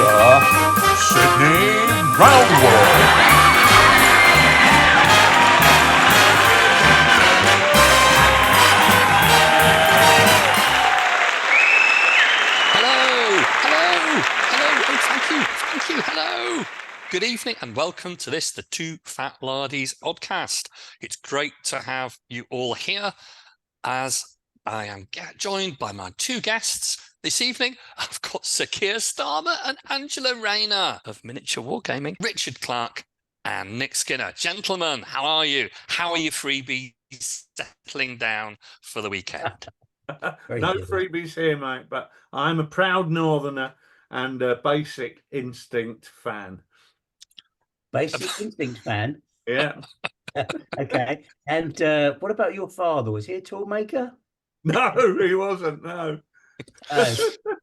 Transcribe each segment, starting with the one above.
the Sydney Roundworld. Hello. Good evening and welcome to this, the TooFatLardies Oddcast. It's great to have you all here as I am joined by my two guests this evening. I've got Sir Keir Starmer and Angela Rayner of Miniature Wargaming, Richard Clark and Nick Skinner. Gentlemen, how are you? How are your freebies settling down for the weekend? No freebies here, mate, but I'm a proud northerner and a Basic Instinct fan. Basic Instinct fan? Yeah. Okay. And what about your father? Was he a toolmaker? No, he wasn't, no.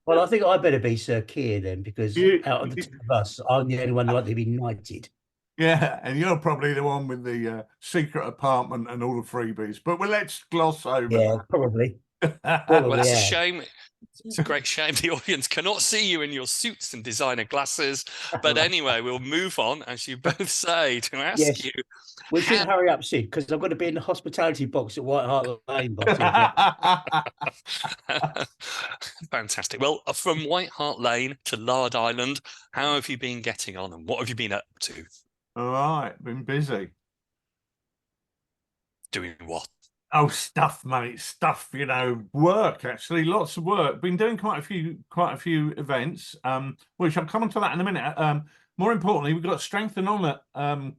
Well, I think I better be Sir Keir then, because out of the two of us, I'm the only one likely to be knighted. Yeah, and you're probably the one with the secret apartment and all the freebies. But let's gloss over that. Probably. Well, it's a shame. It's a great shame the audience cannot see you in your suits and designer glasses. But anyway, we'll move on, as you both say, to ask you. We should hurry up, Sid, because I've got to be in the hospitality box at White Hart Lane. Fantastic. Well, from White Hart Lane to Lard Island, how have you been getting on and what have you been up to? All right, been busy. Doing what? Oh, stuff, mate. Stuff, work, actually. Lots of work. Been doing quite a few events, which I'll come on to that in a minute. More importantly, we've got Strength and Honor,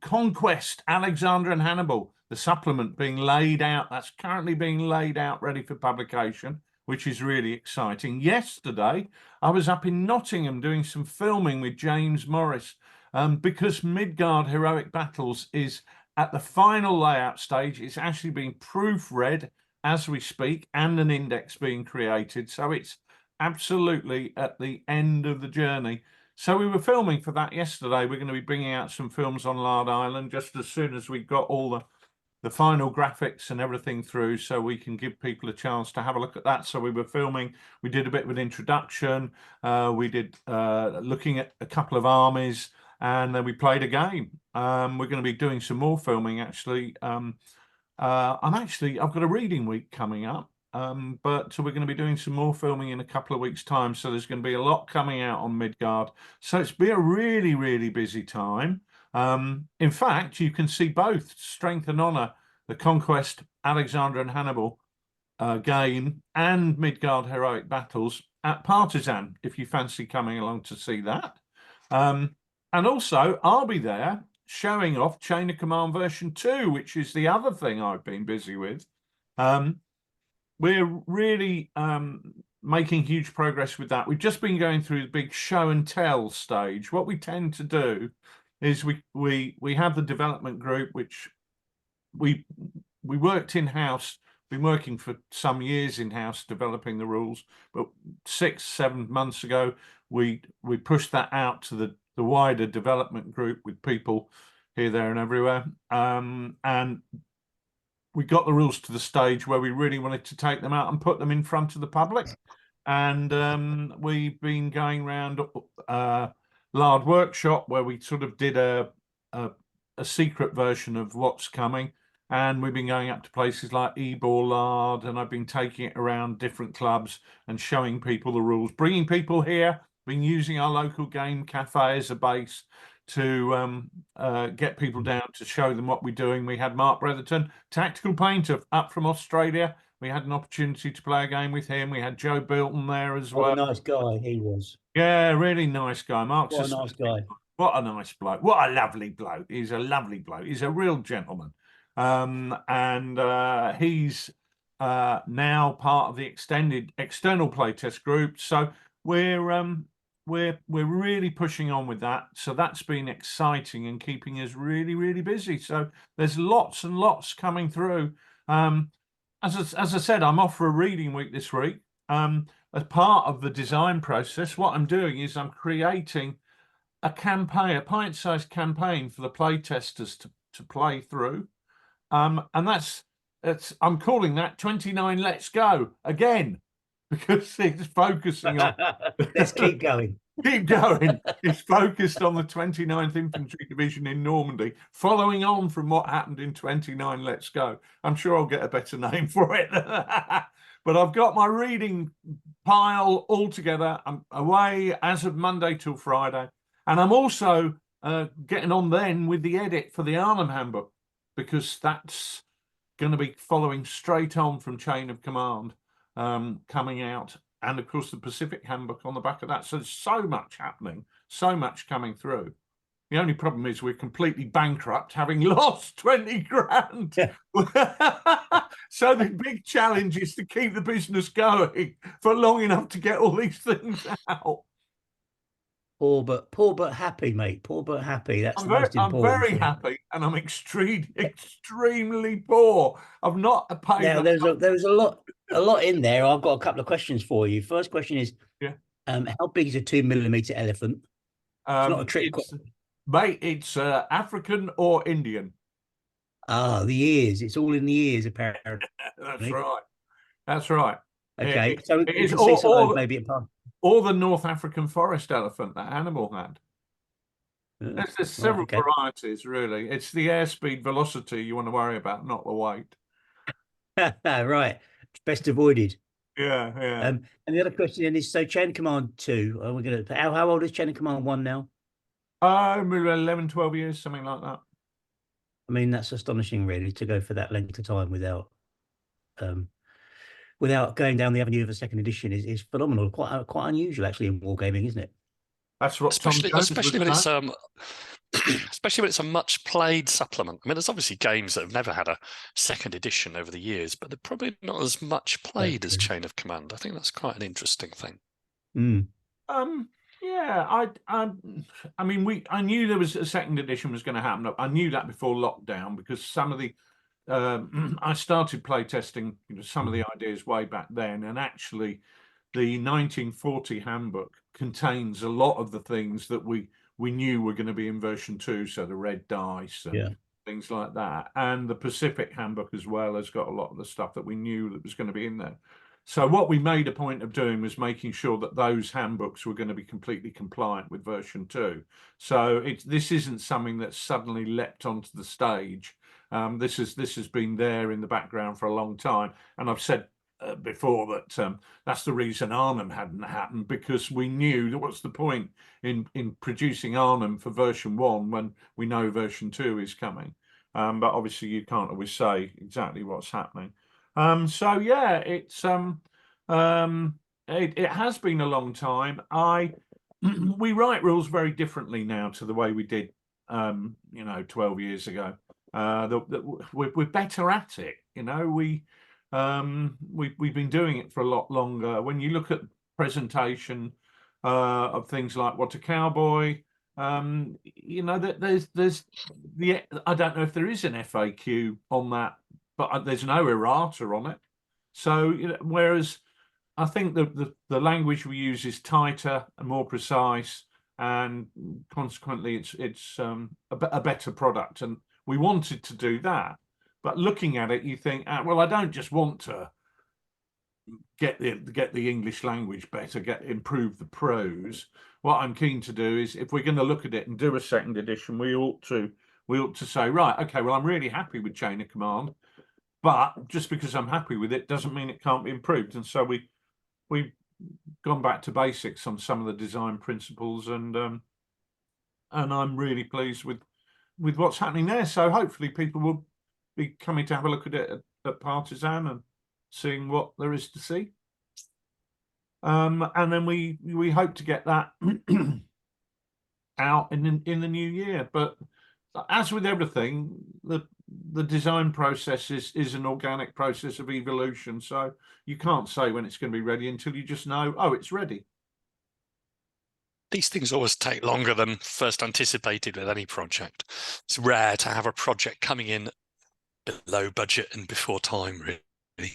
Conquest, Alexander and Hannibal, the supplement being laid out. That's currently being laid out, ready for publication, which is really exciting. Yesterday, I was up in Nottingham doing some filming with James Morris, because Midgard Heroic Battles is at the final layout stage. It's actually being proofread as we speak and an index being created. So it's absolutely at the end of the journey. So we were filming for that yesterday. We're going to be bringing out some films on Lard Island just as soon as we got all the final graphics and everything through, so we can give people a chance to have a look at that. So we were filming. We did a bit of an introduction. We did looking at a couple of armies. And then we played a game. We're going to be doing some more filming, actually. I've got a reading week coming up, but we're going to be doing some more filming in a couple of weeks' time. So there's going to be a lot coming out on Midgard. So it's been a really, really busy time. In fact, you can see both Strength and Honor, the Conquest, Alexander and Hannibal game, and Midgard Heroic Battles at Partisan, if you fancy coming along to see that. And also, I'll be there showing off Chain of Command version 2, which is the other thing I've been busy with. We're really making huge progress with that. We've just been going through the big show and tell stage. What we tend to do is we have the development group, which we worked in-house, been working for some years in-house developing the rules, but 6-7 months ago, we pushed that out to the wider development group with people here, there and everywhere, and we got the rules to the stage where we really wanted to take them out and put them in front of the public. And we've been going around Lard Workshop, where we sort of did a secret version of what's coming, and we've been going up to places like Ebor Lard, and I've been taking it around different clubs and showing people the rules, bringing people here. Been using our local game cafe as a base to get people down to show them what we're doing. We had Mark Bretherton, tactical painter, up from Australia. We had an opportunity to play a game with him. We had Joe Bilton there as well. What a nice guy he was. Yeah, really nice guy. Mark's what a nice guy. What a nice bloke. What a lovely bloke. He's a lovely bloke. He's a real gentleman. And he's now part of the extended external playtest group. So we're really pushing on with that. So that's been exciting and keeping us really, really busy. So there's lots and lots coming through. As I said, I'm off for a reading week this week. As part of the design process, what I'm doing is I'm creating a campaign, a pint-sized campaign for the play testers to play through. And I'm calling that 29 Let's Go again, because it's focusing on let's keep going. Keep going. It's focused on the 29th Infantry Division in Normandy, following on from what happened in 29 Let's Go. I'm sure I'll get a better name for it. But I've got my reading pile all together. I'm away as of Monday till Friday. And I'm also getting on then with the edit for the Arnhem Handbook, because that's going to be following straight on from Chain of Command coming out. And of course, the Pacific Handbook on the back of that. So there's so much happening, so much coming through. The only problem is we're completely bankrupt, having lost 20 grand. Yeah. So the big challenge is to keep the business going for long enough to get all these things out. Poor but happy, mate. Poor but happy. That's the most I'm important very thing. happy, and I'm extremely poor. I've not paid. Now there's a lot in there. I've got a couple of questions for you. First question is, Yeah. How big is a 2mm elephant? It's not a trick question. Mate, it's African or Indian. Ah, the ears. It's all in the ears, apparently. That's right. That's right. Okay, so it is you can see some of those maybe at part. Or the North African forest elephant that Hannibal had. There's several varieties, really. It's the airspeed velocity you want to worry about, not the weight. Right. It's best avoided. Yeah, yeah. And the other question is, so Chain of Command 2, we're going to, how old is Chain of Command 1 now? 11, 12 years, something like that. I mean, that's astonishing, really, to go for that length of time without going down the avenue of a second edition is phenomenal. Quite unusual, actually, in wargaming, isn't it? That's what especially when it's especially when it's a much played supplement. I mean, there's obviously games that have never had a second edition over the years, but they're probably not as much played as Chain of Command. I think that's quite an interesting thing. Yeah, I mean, I knew there was a second edition was going to happen. I knew that before lockdown, because some of the I started playtesting some of the ideas way back then, and actually the 1940 handbook contains a lot of the things that we knew were going to be in version 2, so the red dice and things like that. And the Pacific handbook as well has got a lot of the stuff that we knew that was going to be in there. So what we made a point of doing was making sure that those handbooks were going to be completely compliant with version 2. So this isn't something that suddenly leapt onto the stage. This has been there in the background for a long time, and I've said before that that's the reason Arnhem hadn't happened, because we knew that what's the point in producing Arnhem for version 1 when we know version 2 is coming. But obviously you can't always say exactly what's happening. So yeah, it has been a long time. We write rules very differently now to the way we did 12 years ago. We're better at it. We've been doing it for a lot longer. When you look at presentation of things like What a Cowboy, there's I don't know if there is an FAQ on that, but there's no errata on it. So whereas I think the language we use is tighter and more precise, and consequently it's a better product, and we wanted to do that. But looking at it, you think, well, I don't just want to get the English language better, improve the prose. What I'm keen to do is, if we're going to look at it and do a second edition, we ought to say, right, okay, well, I'm really happy with Chain of Command, but just because I'm happy with it doesn't mean it can't be improved. And so we've gone back to basics on some of the design principles, and I'm really pleased with what's happening there. So hopefully people will be coming to have a look at it at Partisan and seeing what there is to see. And then we hope to get that out in the new year. But as with everything, the design process is an organic process of evolution. So you can't say when it's going to be ready until you just know, oh, it's ready. These things always take longer than first anticipated with any project. It's rare to have a project coming in below budget and before time, really.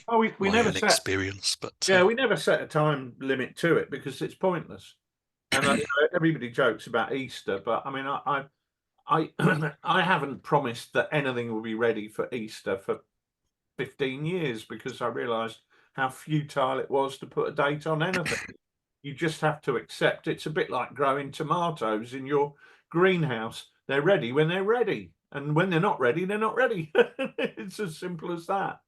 Oh, we never set experience, but we never set a time limit to it because it's pointless. And everybody jokes about Easter, but I mean, I haven't promised that anything will be ready for Easter for 15 years, because I realised how futile it was to put a date on anything. You just have to accept it's a bit like growing tomatoes in your greenhouse. They're ready when they're ready. And when they're not ready, they're not ready. It's as simple as that.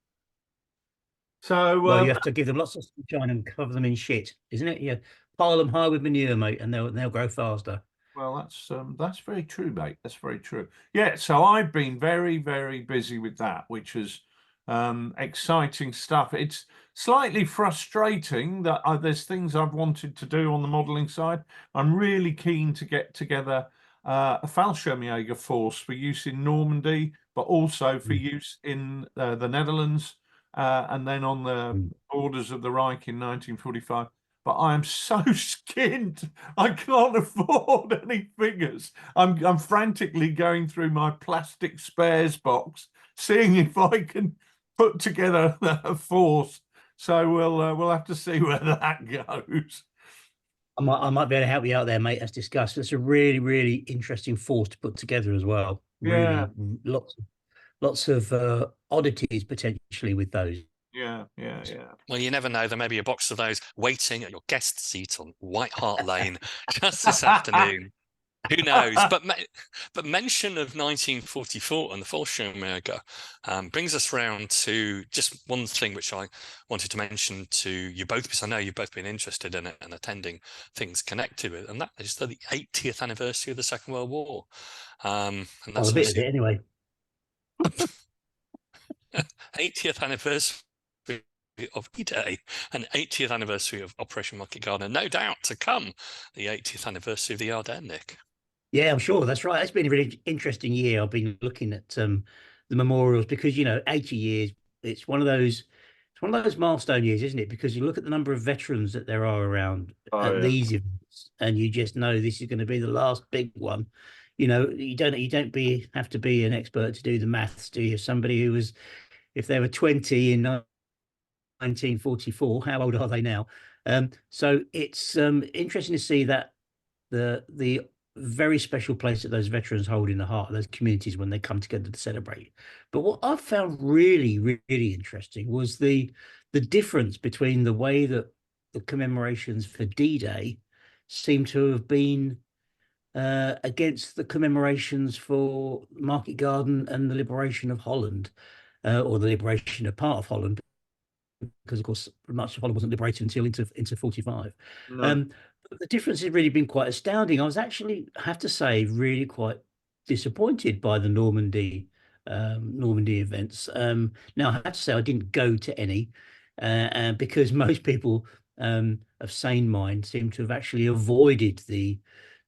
So, Well, you have to give them lots of sunshine and cover them in shit, isn't it? Yeah, pile them high with manure, mate, and they'll grow faster. well, that's very true, mate. That's very true. Yeah, so I've been very, very busy with that, which is exciting stuff. It's slightly frustrating that there's things I've wanted to do on the modelling side. I'm really keen to get together a Fallschirmjäger force for use in Normandy, but also for use in the Netherlands, and then on the borders of the Reich in 1945. But I am so skint. I can't afford any figures. I'm frantically going through my plastic spares box, seeing if I can put together a force. So we'll have to see where that goes. I might be able to help you out there, mate, as discussed. It's a really, really interesting force to put together as well. Yeah. Really, lots of oddities potentially with those. Yeah. Well, you never know. There may be a box of those waiting at your guest seat on White Hart Lane just this afternoon. Who knows? But mention of 1944 and the Fallschirmjäger brings us round to just one thing which I wanted to mention to you both, because I know you've both been interested in it and attending things connected with it, and that is the 80th anniversary of the Second World War. And that's A bit of it anyway. 80th anniversary of D-Day and 80th anniversary of Operation Market Garden. No doubt to come, the 80th anniversary of the Ardennes, Nick. Yeah, I'm sure that's right. It's been a really interesting year. I've been looking at the memorials because 80 years. It's one of those milestone years, isn't it? Because you look at the number of veterans that there are around at these events, and you just know this is going to be the last big one. You don't have to be an expert to do the maths, do you? Somebody who was, if they were 20 in 1944, how old are they now? So it's interesting to see that the very special place that those veterans hold in the heart of those communities when they come together to celebrate. But what I found really, really interesting was the difference between the way that the commemorations for D-Day seem to have been against the commemorations for Market Garden and the liberation of Holland, or the liberation of part of Holland, because of course much of Holland wasn't liberated until into 45. No. The difference has really been quite astounding. I was actually, I have to say, really quite disappointed by the Normandy events. Now I have to say I didn't go to any, because most people of sane mind seem to have actually avoided the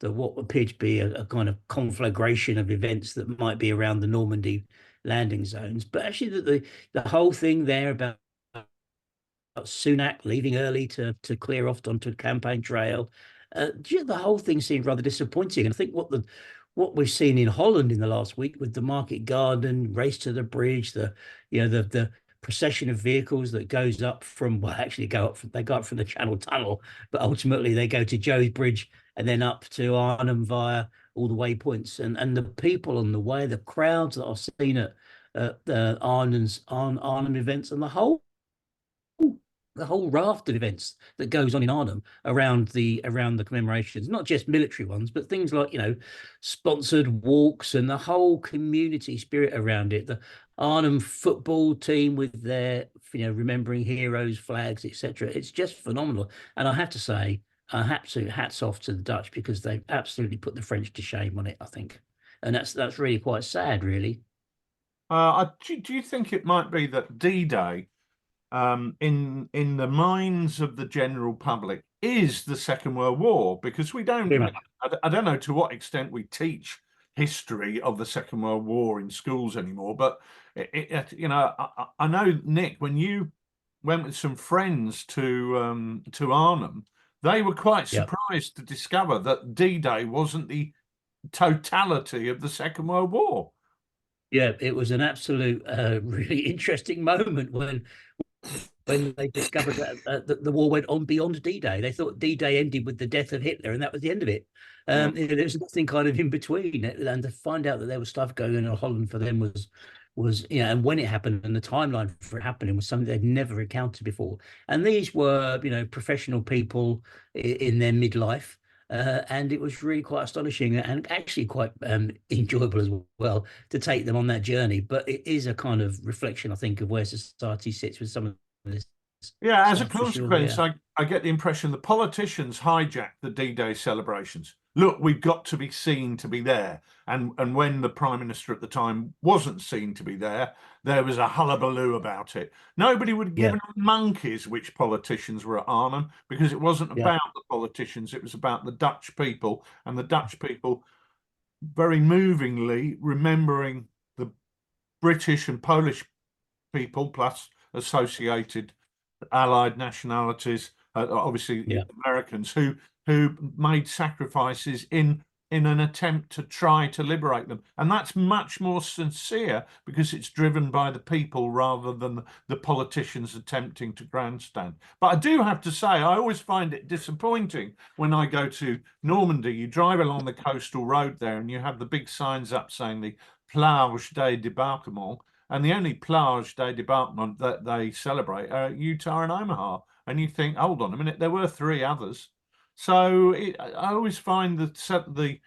what appeared to be a kind of conflagration of events that might be around the Normandy landing zones. But actually, the whole thing there about Sunak leaving early to clear off onto a campaign trail, the whole thing seemed rather disappointing. And I think what we've seen in Holland in the last week with the Market Garden race to the bridge, the procession of vehicles that goes up from, well, actually they go up from the Channel Tunnel, but ultimately they go to Joe's Bridge and then up to Arnhem via all the waypoints, and the people on the way, the crowds that I've seen at the Arnhem events, and the whole raft of events that goes on in Arnhem around the commemorations, not just military ones, but things like sponsored walks and the whole community spirit around it. The Arnhem football team with their remembering heroes flags, etc. It's just phenomenal, and I have to say, absolute hats off to the Dutch, because they've absolutely put the French to shame on it, I think, and that's really quite sad, really. Do you think it might be that D-Day, in the minds of the general public, is the Second World War? Because we don't, I don't know to what extent we teach history of the Second World War in schools anymore, but I know, Nick, when you went with some friends to Arnhem, they were quite surprised to discover that D-Day wasn't the totality of the Second World War. Yeah, it was an absolute really interesting moment when they discovered that the war went on beyond D-Day. They thought D-Day ended with the death of Hitler, and that was the end of it. There was nothing kind of in between, and to find out that there was stuff going on in Holland for them was was, you know, and when it happened and the timeline for it happening was something they'd never encountered before. And these were, you know, professional people in their midlife. And it was really quite astonishing and actually quite enjoyable as well to take them on that journey. But it is a kind of reflection, I think, of where society sits with some of this Yeah, as a stuff for sure. consequence, Yeah. I get the impression the politicians hijacked the D-Day celebrations. Look, we've got to be seen to be there. And when the Prime Minister at the time wasn't seen to be there was a hullabaloo about it. Nobody would have Yeah. given monkeys which politicians were at Arnhem, because it wasn't Yeah. about the politicians, it was about the Dutch people, and the Dutch people very movingly remembering the British and Polish people plus associated allied nationalities, obviously Yeah. Americans, who made sacrifices in an attempt to try to liberate them. And that's much more sincere because it's driven by the people rather than the politicians attempting to grandstand. But I do have to say, I always find it disappointing when I go to Normandy. You drive along the coastal road there and you have the big signs up saying the Plage des Débarquements, and the only plage des débarquements that they celebrate are Utah and Omaha. And you think, hold on a minute, there were 3 others. So I always find that the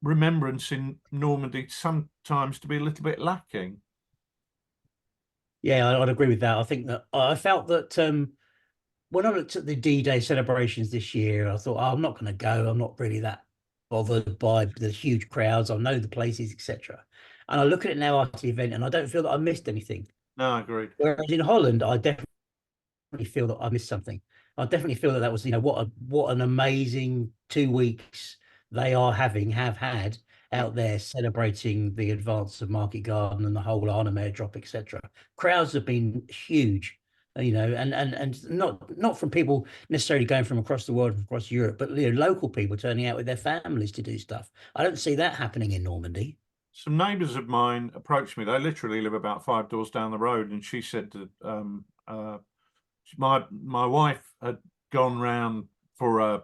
remembrance in Normandy sometimes to be a little bit lacking. Yeah, I'd agree with that. I think that I felt that when I looked at the D-Day celebrations this year, I thought, oh, I'm not going to go. I'm not really that bothered by the huge crowds. I know the places, etc. And I look at it now after the event, and I don't feel that I missed anything. No, I agree. Whereas in Holland, I definitely feel that I missed something. I definitely feel that was, you know, what an amazing 2 weeks they have had out there celebrating the advance of Market Garden and the whole Arnhem airdrop, etc. Crowds have been huge, you know, and not from people necessarily going from across the world, across Europe, but, you know, local people turning out with their families to do stuff. I don't see that happening in Normandy. Some neighbours of mine approached me. They literally live about 5 doors down the road, and she said that my wife had gone round for a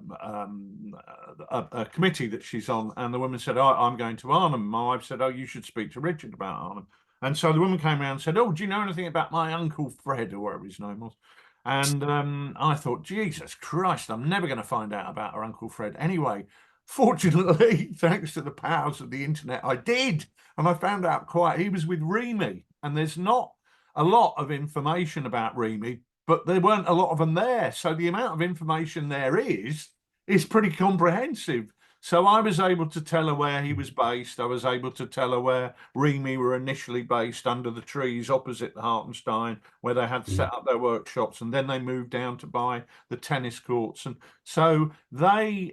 committee that she's on, and the woman said, "Oh, I'm going to Arnhem." My wife said, "Oh, you should speak to Richard about Arnhem." And so the woman came around and said, "Oh, do you know anything about my Uncle Fred," or whatever his name was? And I thought, Jesus Christ, I'm never going to find out about her Uncle Fred. Anyway, fortunately, thanks to the powers of the internet, I did. And I found out he was with Remy. And there's not a lot of information about Remy, but there weren't a lot of them there. So the amount of information there is pretty comprehensive. So I was able to tell her where he was based. I was able to tell her where Remy were initially based, under the trees opposite the Hartenstein, where they had set up their workshops, and then they moved down to buy the tennis courts. And so I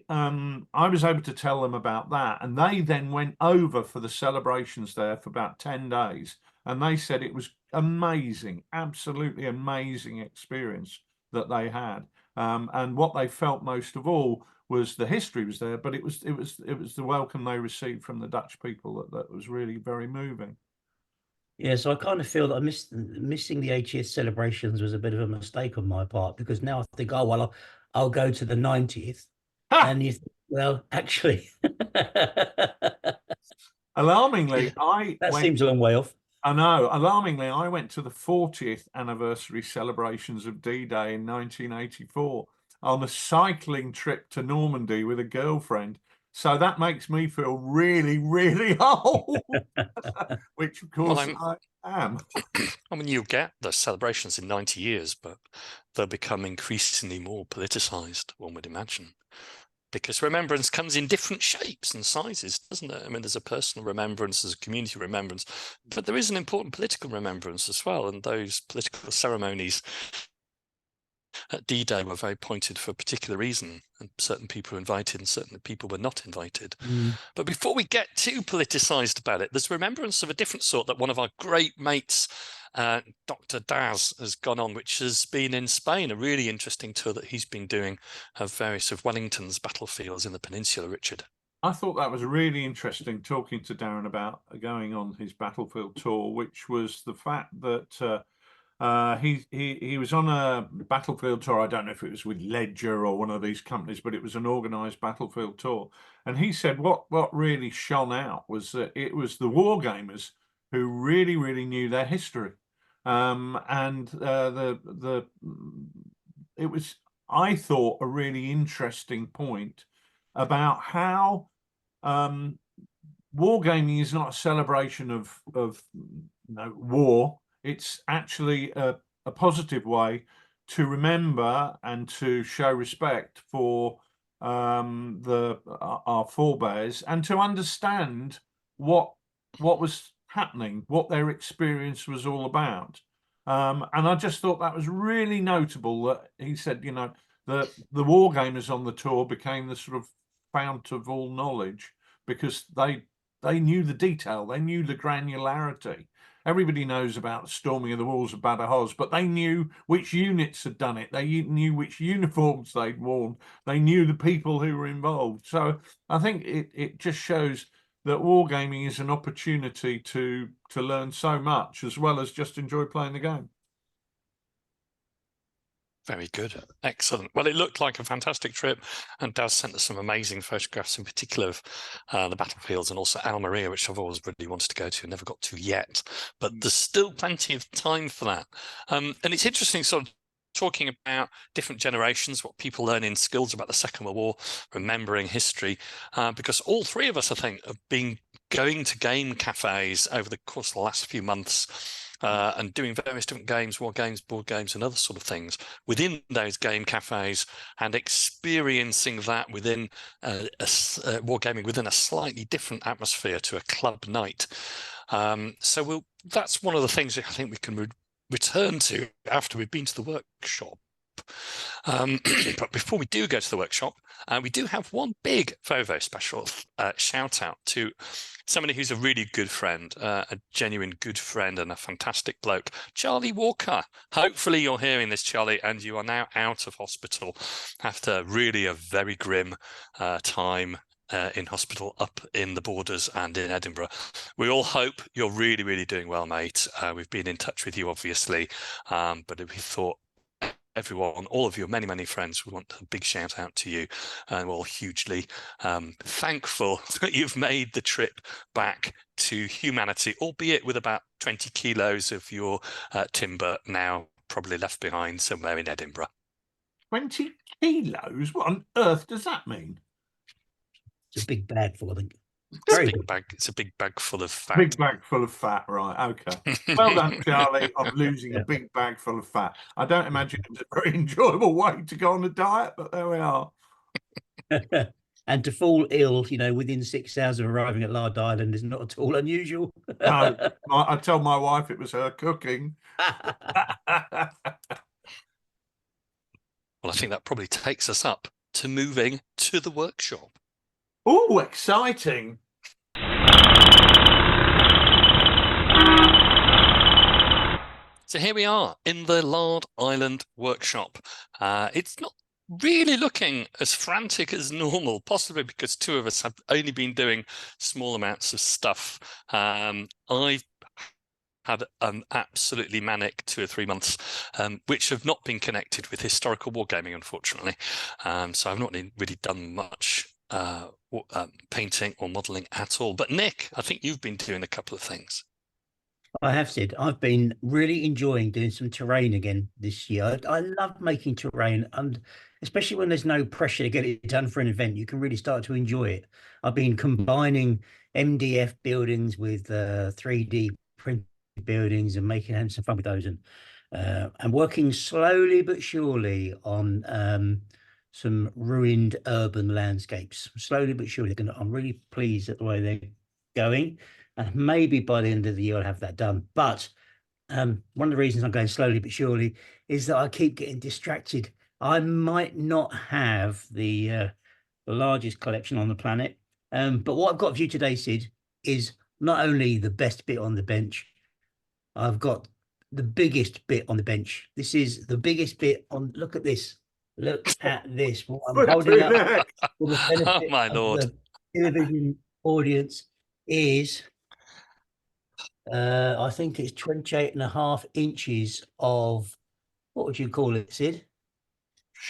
was able to tell them about that. And they then went over for the celebrations there for about 10 days. And they said it was amazing, absolutely amazing experience that they had. And what they felt most of all was the history was there, but it was the welcome they received from the Dutch people that was really very moving. Yeah, so I kind of feel that missing the 80th celebrations was a bit of a mistake on my part, because now I think, oh well, I'll go to the 90th, and you think, well, actually, alarmingly, that seems a long way off. I know. Alarmingly, I went to the 40th anniversary celebrations of D-Day in 1984 on a cycling trip to Normandy with a girlfriend. So that makes me feel really, really old, which of course I am. I mean, you'll get the celebrations in 90 years, but they'll become increasingly more politicized, one would imagine. Because remembrance comes in different shapes and sizes, doesn't it? I mean, there's a personal remembrance, there's a community remembrance, but there is an important political remembrance as well. And those political ceremonies at D-Day were very pointed for a particular reason. And certain people were invited and certain people were not invited. But before we get too politicized about it, there's remembrance of a different sort that one of our great mates, Dr. Daz, has gone on, which has been in Spain, a really interesting tour that he's been doing of various of Wellington's battlefields in the peninsula, Richard. I thought that was really interesting, talking to Darren about going on his battlefield tour, which was the fact that he was on a battlefield tour. I don't know if it was with Ledger or one of these companies, but it was an organized battlefield tour. And he said what really shone out was that it was the war gamers who really, really knew their history. And it was, I thought, a really interesting point about how wargaming is not a celebration of war. It's actually a positive way to remember and to show respect for our forebears, and to understand what was happening, what their experience was all about. And I just thought that was really notable that he said, you know, the wargamers on the tour became the sort of fount of all knowledge, because they knew the detail, they knew the granularity. Everybody knows about the storming of the walls of Badajoz, but they knew which units had done it. They knew which uniforms they'd worn. They knew the people who were involved. So I think it just shows that wargaming is an opportunity to learn so much, as well as just enjoy playing the game. Very good. Excellent. Well, it looked like a fantastic trip, and Daz sent us some amazing photographs, in particular of the battlefields, and also Almeria, which I've always really wanted to go to, never got to yet. But there's still plenty of time for that. And it's interesting sort of talking about different generations, what people learn in skills about the Second World War, remembering history, because all three of us, I think, have been going to game cafes over the course of the last few months, and doing various different games, war games, board games, and other sort of things within those game cafes, and experiencing that within wargaming within a slightly different atmosphere to a club night. So that's one of the things that I think we can return to after we've been to the workshop. But before we do go to the workshop, we do have one big, very, very special shout out to somebody who's a really good friend, a genuine good friend and a fantastic bloke, Charlie Walker. Hopefully you're hearing this, Charlie, and you are now out of hospital after really a very grim time in hospital up in the borders and in Edinburgh. We all hope you're really, really doing well, mate. We've been in touch with you, obviously, but we thought everyone, all of your many, many friends, we want a big shout out to you, and we're all hugely thankful that you've made the trip back to humanity, albeit with about 20 kilos of your timber now probably left behind somewhere in Edinburgh. 20 kilos? What on earth does that mean? It's a big bag full, I think. It's a big bag. It's a big bag full of fat. Big bag full of fat, right? Okay. Well done, Charlie, on losing a big bag full of fat. I don't imagine it's a very enjoyable way to go on a diet, but there we are. And to fall ill, you know, within 6 hours of arriving at Lard Island is not at all unusual. No, I told my wife it was her cooking. Well, I think that probably takes us up to moving to the workshop. Oh, exciting. So here we are in the Lard Island workshop. It's not really looking as frantic as normal, possibly because two of us have only been doing small amounts of stuff. I've had an absolutely manic 2 or 3 months, which have not been connected with historical wargaming, unfortunately. So I've not really done much painting or modelling at all. But Nick, I think you've been doing a couple of things. I have said I've been really enjoying doing some terrain again this year. I love making terrain, and especially when there's no pressure to get it done for an event, you can really start to enjoy it. I've been combining MDF buildings with 3D printed buildings and having some fun with those, and working slowly but surely on some ruined urban landscapes. Slowly but surely, I'm really pleased at the way they're going. And maybe by the end of the year, I'll have that done. But one of the reasons I'm going slowly but surely is that I keep getting distracted. I might not have the largest collection on the planet. But what I've got for you today, Sid, is not only the best bit on the bench, I've got the biggest bit on the bench. This is the biggest bit on, look at this. Look at this. What I'm holding up for the benefit Oh, my Lord. of the television audience is... I think it's 28.5 inches of, what would you call it, Sid?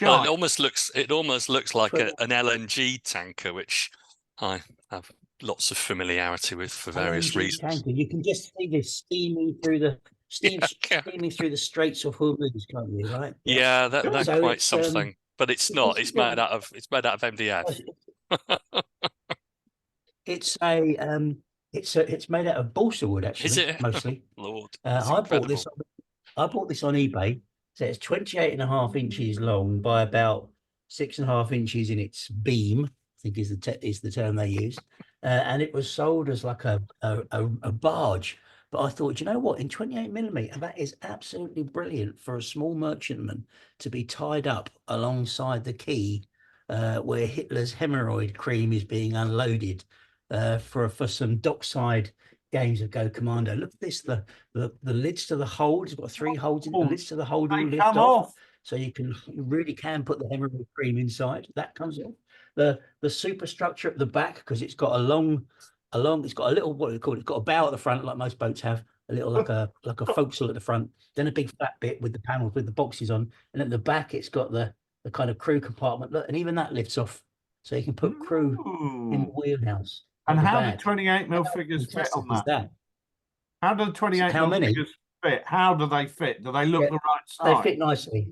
Well, it almost looks like an LNG tanker, which I have lots of familiarity with for Oh, various indeed you can, reasons. 'cause you can just see this steaming through the Yeah, steaming through the Straits of Hormuz, can't you? Right? Yeah. yeah, they're So quite it's something, but it's not. it's It's made out of MDF. it's a it's made out of balsa wood Is actually, it? mostly. Lord, it's I bought this. incredible. I bought this on eBay. So it's 28.5 inches long by about 6.5 inches in its beam, I think is the term they use. And it was sold as like a barge. But I thought, you know what, in 28mm, that is absolutely brilliant for a small merchantman to be tied up alongside the quay where Hitler's hemorrhoid cream is being unloaded for some dockside games of Go Commando. Look at this, the lids to the hold. It's got 3 holes in it. The lids to the hold all They lift come off. off. So you really can put the hemorrhoid cream inside. That comes off. The superstructure at the back, because it's got it's got a little, what do you call it? It's got a bow at the front, like most boats have, a little like a forecastle at the front, then a big flat bit with the panels with the boxes on, and at the back it's got the kind of crew compartment. Look, and even that lifts off. So you can put crew in the Ooh. wheelhouse. And at the how do back. 28mm How figures fit fantastic on is that? that? How do the 28mm How many? figures fit? How do they fit? Do they look Yeah, the right They size? fit nicely.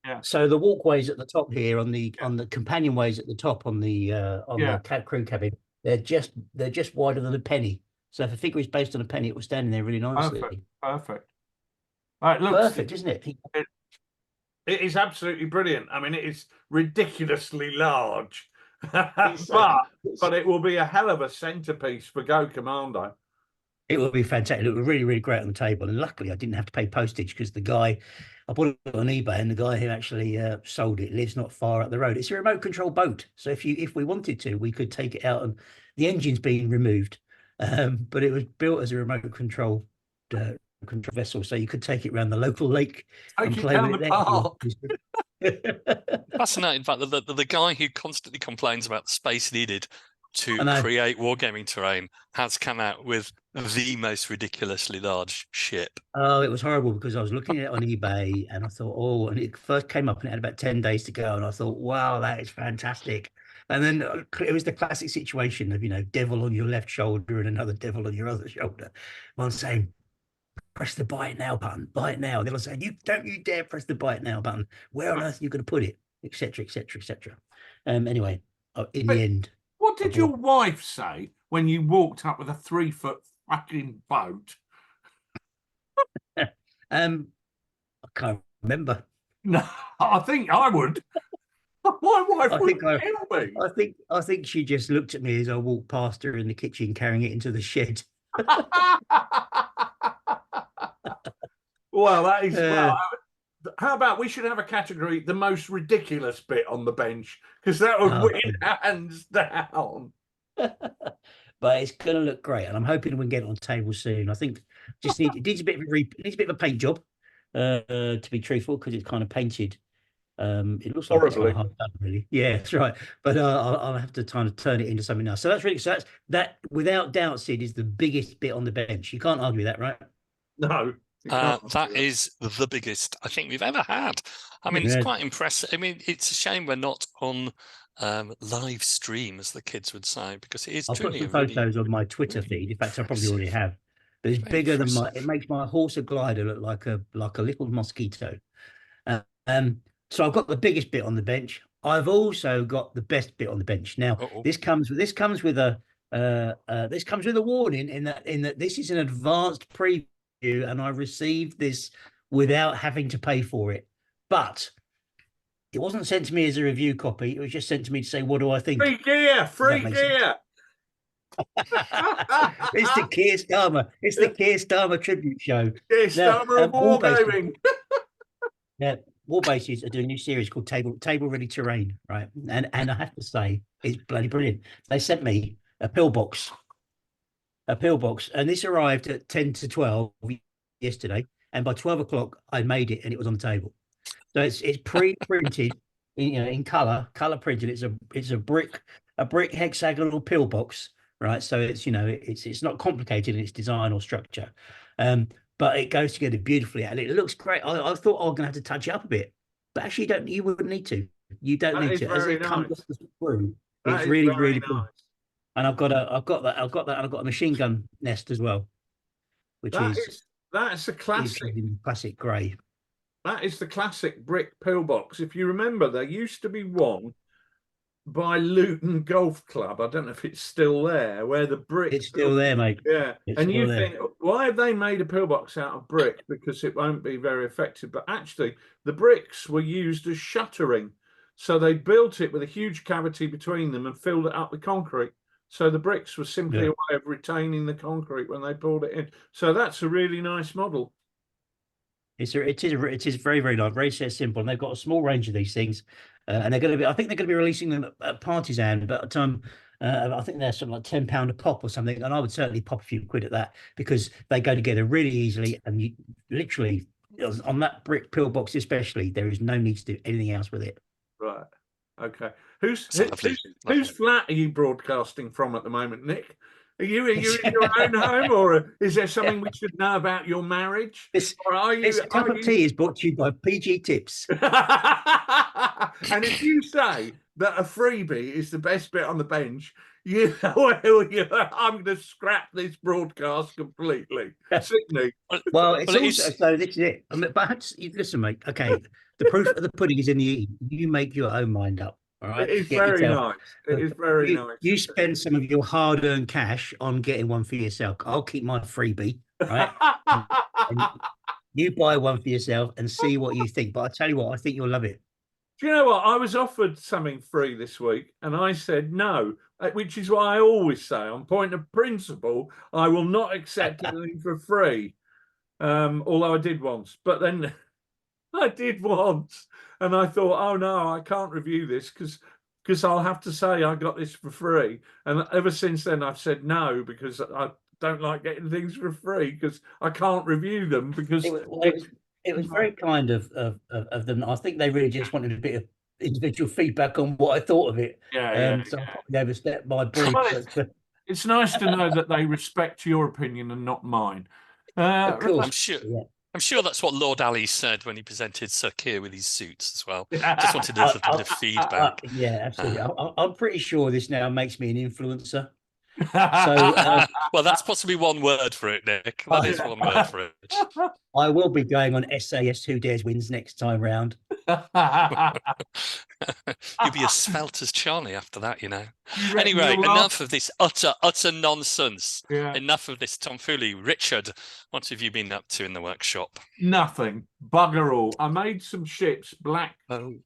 Yeah. So the walkways at the top here on the Yeah. companionways at the top on the Yeah. crew cabin, they're just wider than a penny. So if a figure is based on a penny, it will stand in there really nicely. Perfect. It looks Perfect, isn't it? it is absolutely brilliant. I mean, it is ridiculously large, It's, but it will be a hell of a centerpiece for Go Commando. It would be fantastic. It would be really, really great on the table. And luckily, I didn't have to pay postage because I bought it on eBay, and the guy who actually sold it lives not far up the road. It's a remote control boat, so if we wanted to, we could take it out, and the engine's being removed, but it was built as a remote control vessel, so you could take it around the local lake and Take it play down with the it park. there. Fascinating fact that the guy who constantly complains about the space needed to I know. create wargaming terrain has come out with the most ridiculously large ship. Oh, it was horrible because I was looking at it on eBay and I thought, oh, and it first came up and it had about 10 days to go. And I thought, wow, that is fantastic. And then it was the classic situation of, devil on your left shoulder and another devil on your other shoulder. One saying, press the buy it now button, buy it now. The other saying, you dare press the buy it now button. Where on earth are you going to put it? Etc. Etc. Etc. Anyway, in the end. What did your wife say when you walked up with a 3-foot fucking boat? I can't remember. No, I think I would. My wife would kill me. I think she just looked at me as I walked past her in the kitchen carrying it into the shed. Well, that is how about we should have a category, the most ridiculous bit on the bench, because that would win hands down. But it's going to look great, and I'm hoping we can get it on the table soon. I think it needs a bit of a paint job, to be truthful, because it's kind of painted. It looks like it's kind of half done, really. Yeah, that's right. But I'll have to kind of turn it into something else. So that without doubt, Sid, is the biggest bit on the bench. You can't argue that, right? No. That is the biggest I think we've ever had. I mean, it's quite impressive. I mean, it's a shame we're not on live stream, as the kids would say, because it is I'll truly put some photos on my Twitter feed. In fact, I probably already have. But it's bigger than it makes my horse glider look like a little mosquito. So I've got the biggest bit on the bench. I've also got the best bit on the bench. Now, this comes with a warning in that this is an advanced preview, and I received this without having to pay for it. But it wasn't sent to me as a review copy. It was just sent to me to say, what do I think? Free gear. It's the Keir Starmer. It's the Keir Starmer tribute show. Keir Starmer of wargaming. Yeah, Warbases are doing a new series called Table Ready Terrain, right? And I have to say, it's bloody brilliant. They sent me a pillbox, and this arrived at 10 to 12 yesterday, and by 12 o'clock I made it and it was on the table. So it's pre-printed in color printed. It's a brick hexagonal pillbox, right? So it's not complicated in its design or structure, but it goes together beautifully and it looks great. I thought I'm gonna have to touch it up a bit, but actually you wouldn't need to. You don't need to. As it comes off the screw, it's really, really cool. And I've got a machine gun nest as well, which That's a classic. in classic grey. That is the classic brick pillbox. If you remember, there used to be one by Luton Golf Club. I don't know if it's still there, where the brick. It's still there, mate. Yeah. It's And still you there. think, why have they made a pillbox out of brick? Because it won't be very effective. But actually, the bricks were used as shuttering. So they built it with a huge cavity between them and filled it up with concrete. So the bricks were simply a way of retaining the concrete when they pulled it in. So that's a really nice model. It is very, very nice, very simple. And they've got a small range of these things. And they're going to be, I think they're going to be releasing them at Partisan, but I think they're something like £10 a pop or something. And I would certainly pop a few quid at that because they go together really easily. And you literally, on that brick pillbox especially, there is no need to do anything else with it. Right. Okay. Whose Lovely. flat are you broadcasting from at the moment, Nick? Are you in your own home, or is there something we should know about your marriage? This cup of tea is brought to you by PG Tips. And if you say that a freebie is the best bit on the bench, I'm going to scrap this broadcast completely. Sydney. Well, it's also so. This is it. But listen, mate. Okay, the proof of the pudding is in the eating. You make your own mind up. All right. It is very nice. It is very nice. You spend some of your hard-earned cash on getting one for yourself. I'll keep my freebie, right? and you buy one for yourself and see what you think. But I tell you what, I think you'll love it. Do you know what? I was offered something free this week, and I said no, which is why I always say, on point of principle, I will not accept anything for free. Although I did once, but then I did once. And I thought, oh no, I can't review this because I'll have to say I got this for free. And ever since then, I've said no because I don't like getting things for free because I can't review them because it was very kind of them. I think they really just wanted a bit of individual feedback on what I thought of it. So I probably overstepped my brief. It's nice to know that they respect your opinion and not mine. Of course. I'm sure. Yeah. I'm sure that's what Lord Ali said when he presented Sir Keir with his suits as well. Just wanted a little bit of feedback. Yeah, absolutely. I'm pretty sure this now makes me an influencer. So, well, that's possibly one word for it, Nick. That is one word for it. I will be going on SAS Who Dares Wins next time round. You'll be as svelte as Charlie after that, you know. Anyway, enough of this utter nonsense. Yeah. Enough of this tomfoolery. Richard, what have you been up to in the workshop? Nothing. Bugger all. I made some ships, Black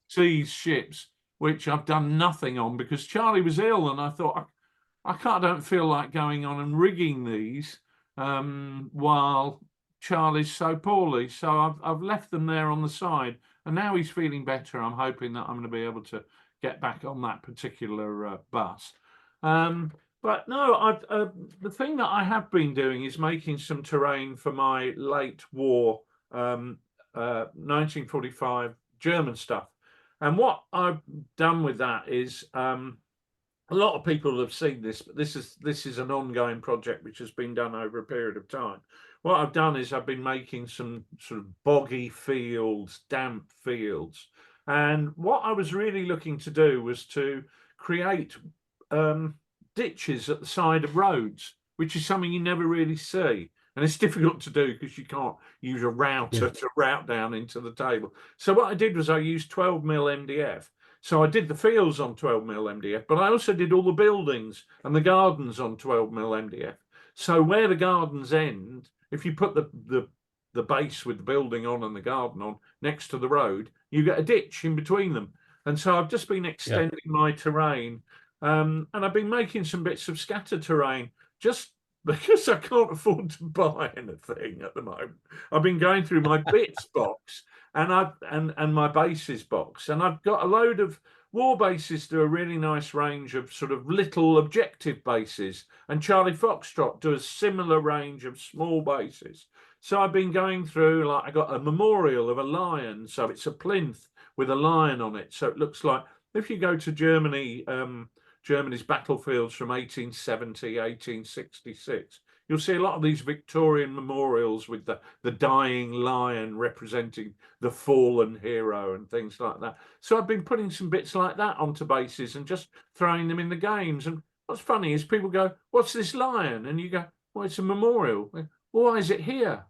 Seas ships, which I've done nothing on because Charlie was ill, and I thought I don't feel like going on and rigging these while Charlie's so poorly. So I've left them there on the side, and now he's feeling better. I'm hoping that I'm going to be able to get back on that particular bus. But no, the thing that I have been doing is making some terrain for my late war 1945 German stuff. And what I've done with that is a lot of people have seen this, but this is an ongoing project which has been done over a period of time. What I've done is I've been making some sort of boggy fields, damp fields. And what I was really looking to do was to create ditches at the side of roads, which is something you never really see. And it's difficult to do because you can't use a router to route down into the table. So what I did was I used 12mm MDF. So I did the fields on 12mm MDF, but I also did all the buildings and the gardens on 12mm MDF. So where the gardens end, if you put the base with the building on and the garden on next to the road, you get a ditch in between them. And so I've just been extending my terrain, and I've been making some bits of scattered terrain just because I can't afford to buy anything at the moment. I've been going through my bits box and my bases box, and I've got a load of war bases do a really nice range of sort of little objective bases, and Charlie Foxtrot do a similar range of small bases. So I've been going through, like I got a memorial of a lion, so it's a plinth with a lion on it, so it looks like if you go to Germany, Germany's battlefields from 1870, 1866, you'll see a lot of these Victorian memorials with the dying lion representing the fallen hero and things like that. So I've been putting some bits like that onto bases and just throwing them in the games. And what's funny is people go, "What's this lion?" And you go, "Well, it's a memorial." Well, why is it here?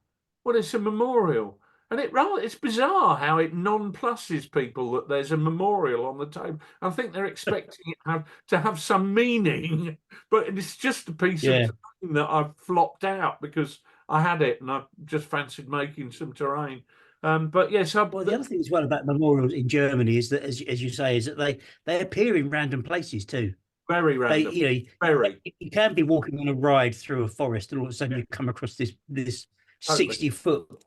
Well, it's a memorial. And it's bizarre how it nonpluses people that there's a memorial on the table. I think they're expecting it to have some meaning, but it's just a piece of terrain that I've flopped out because I had it and I just fancied making some terrain. But yes, well, the other thing as well about memorials in Germany is that, as you say, is that they appear in random places too. Very random. You can be walking on a ride through a forest, and all of a sudden you come across this 60-foot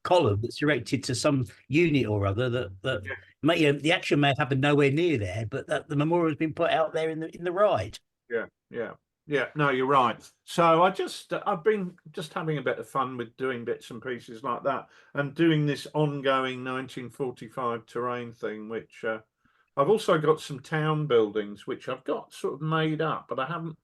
column that's erected to some unit or other that the action may have happened nowhere near there, but that the memorial has been put out there in the ride. Yeah, no, you're right. So I've been just having a bit of fun with doing bits and pieces like that and doing this ongoing 1945 terrain thing, which I've also got some town buildings, which I've got sort of made up, but I haven't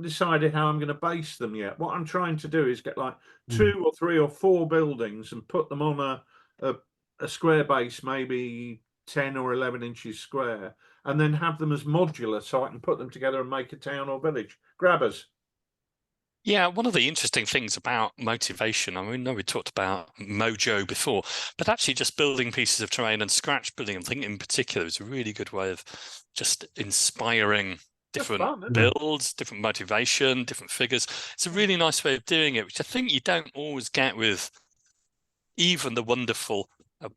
decided how I'm going to base them yet. What I'm trying to do is get like 2 or 3 or 4 buildings and put them on a square base, maybe 10 or 11 inches square, and then have them as modular so I can put them together and make a town or village. Grabbers. Yeah, one of the interesting things about motivation, I mean, I know we talked about mojo before, but actually just building pieces of terrain and scratch building, I think in particular, is a really good way of just inspiring different builds, different motivation, different figures. It's a really nice way of doing it, which I think you don't always get with even the wonderful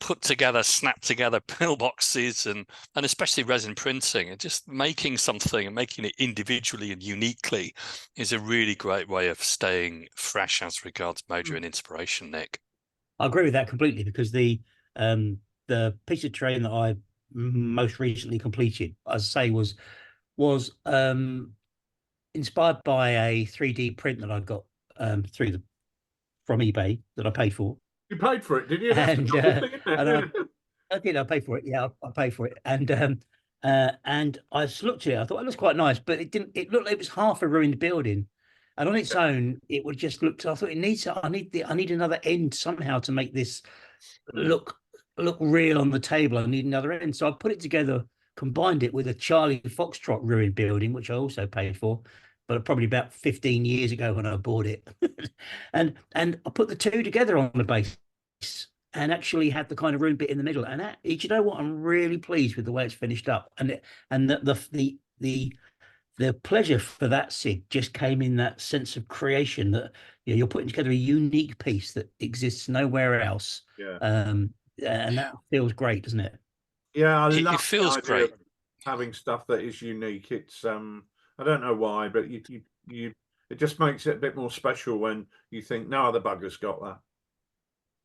put together, snap together pillboxes and especially resin printing, and just making something and making it individually and uniquely is a really great way of staying fresh as regards mojo and inspiration, Nick. I agree with that completely, because the piece of terrain that I most recently completed, as I say, was inspired by a 3D print that I got from eBay that I paid for. You paid for it, did you? And I did. I paid for it. Yeah, I paid for it. And I just looked at it. I thought it looks quite nice, but it didn't. It looked like it was half a ruined building, and on its own, it would just look. I thought it needs. I need another end somehow to make this look real on the table. I need another end. So I put it together, combined it with a Charlie Foxtrot ruined building, which I also paid for, but probably about 15 years ago when I bought it. and I put the two together on the base and actually had the kind of ruined bit in the middle. And you know what? I'm really pleased with the way it's finished up. And the pleasure for that, Sid, just came in that sense of creation that you're putting together a unique piece that exists nowhere else. Yeah. And that feels great, doesn't it? Yeah, it feels great having stuff that is unique. It's I don't know why, but it just makes it a bit more special when you think no other bugger's got that.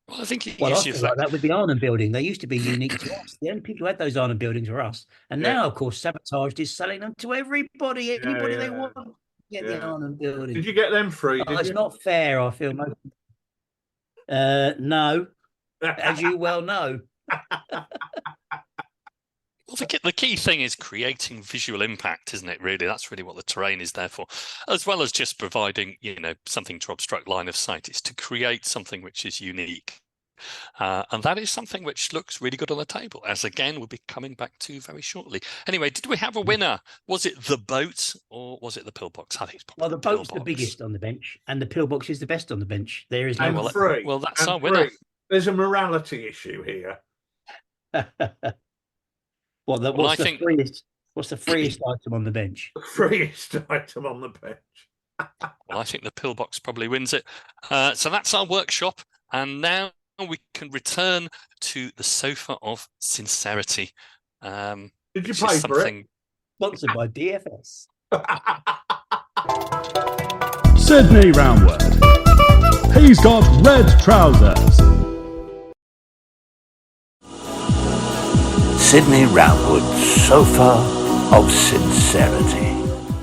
Well, I think I feel like that with the Arnhem building. They used to be unique to us. The only people who had those Arnhem buildings were us. And now, of course, Sabotaged is selling them to everybody. Anybody they want to get the Arnhem building. Did you get them free? It's not fair, I feel. No, as you well know. Well, the key thing is creating visual impact, isn't it, really? That's really what the terrain is there for, as well as just providing, something to obstruct line of sight. It's to create something which is unique. And that is something which looks really good on the table, as again, we'll be coming back to very shortly. Anyway, did we have a winner? Was it the boat or was it the pillbox? I think it's probably the boat's the biggest on the bench and the pillbox is the best on the bench. There is no free. Well, that's our winner. There's a morality issue here. What's the freest item on the bench? The freest item on the bench. Well, I think the pillbox probably wins it. So that's our workshop. And now we can return to the sofa of sincerity. Did you pay for it? Sponsored by DFS. Sydney Roundwood. He's got red trousers. Sydney Roundwood, sofa of sincerity.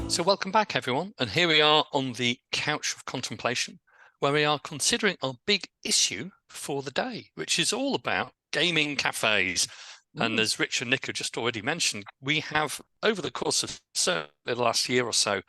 So welcome back, everyone. And here we are on the couch of contemplation, where we are considering our big issue for the day, which is all about gaming cafes. And as Rich and Nick have just already mentioned, we have over the course of certainly the last year or so,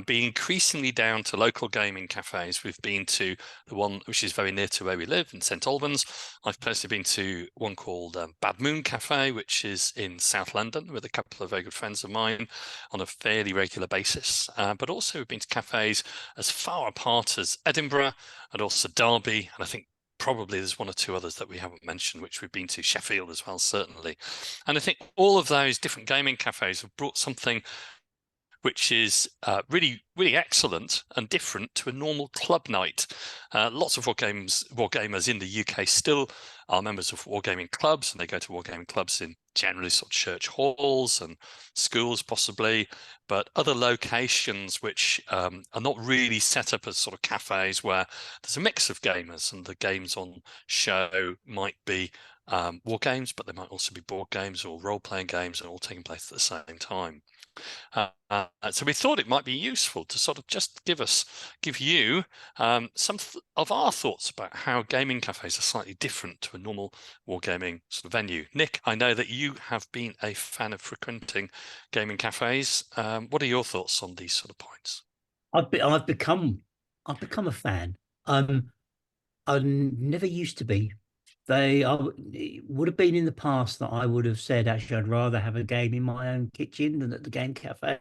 been increasingly down to local gaming cafes. We've been to the one which is very near to where we live in St Albans. I've personally been to one called Bad Moon Cafe, which is in South London, with a couple of very good friends of mine on a fairly regular basis. But also we've been to cafes as far apart as Edinburgh and also Derby, and I think probably there's one or two others that we haven't mentioned, which we've been to, Sheffield as well, certainly. And I think all of those different gaming cafes have brought something which is really, really excellent and different to a normal club night. Lots of wargamers in the UK still are members of wargaming clubs, and they go to wargaming clubs in generally sort of church halls and schools possibly, but other locations which are not really set up as sort of cafes where there's a mix of gamers, and the games on show might be war games, but they might also be board games or role-playing games, and all taking place at the same time. So we thought it might be useful to sort of just give you some of our thoughts about how gaming cafes are slightly different to a normal wargaming sort of venue. Nick, I know that you have been a fan of frequenting gaming cafes. What are your thoughts on these sort of points? I've become a fan. I never used to be. It would have been in the past that I would have said, actually, I'd rather have a game in my own kitchen than at the game cafe.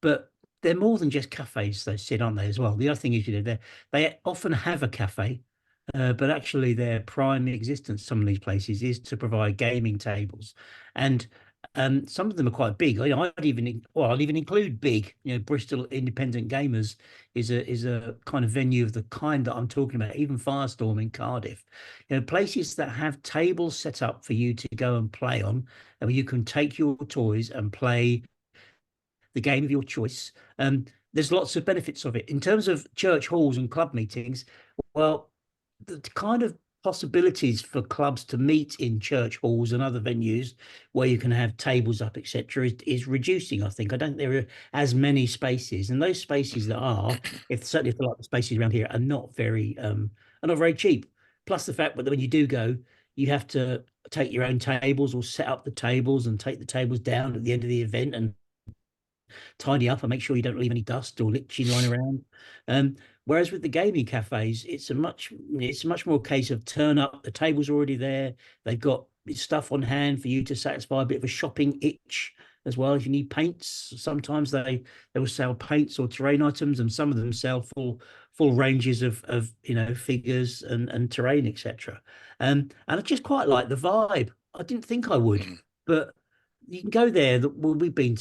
But they're more than just cafes, they sit, aren't they, as well? The other thing is, they often have a cafe, but actually their prime existence, some of these places, is to provide gaming tables. And some of them are quite big. I'd even include big. Bristol Independent Gamers is a kind of venue of the kind that I'm talking about. Even Firestorm in Cardiff, places that have tables set up for you to go and play on, and where you can take your toys and play the game of your choice. There's lots of benefits of it in terms of church halls and club meetings. Well, the kind of possibilities for clubs to meet in church halls and other venues where you can have tables up, etc., is reducing. I think there are as many spaces, and those spaces that are, certainly if they're like the spaces around here, are not very cheap. Plus the fact that when you do go, you have to take your own tables or set up the tables and take the tables down at the end of the event and tidy up and make sure you don't leave any dust or liching lying around. Whereas with the gaming cafes, it's a much more case of turn up, the table's already there, they've got stuff on hand for you to satisfy a bit of a shopping itch as well. If you need paints, sometimes they will sell paints or terrain items, and some of them sell full ranges of figures and terrain, etc. And I just quite like the vibe. I didn't think I would, but you can go there. We've been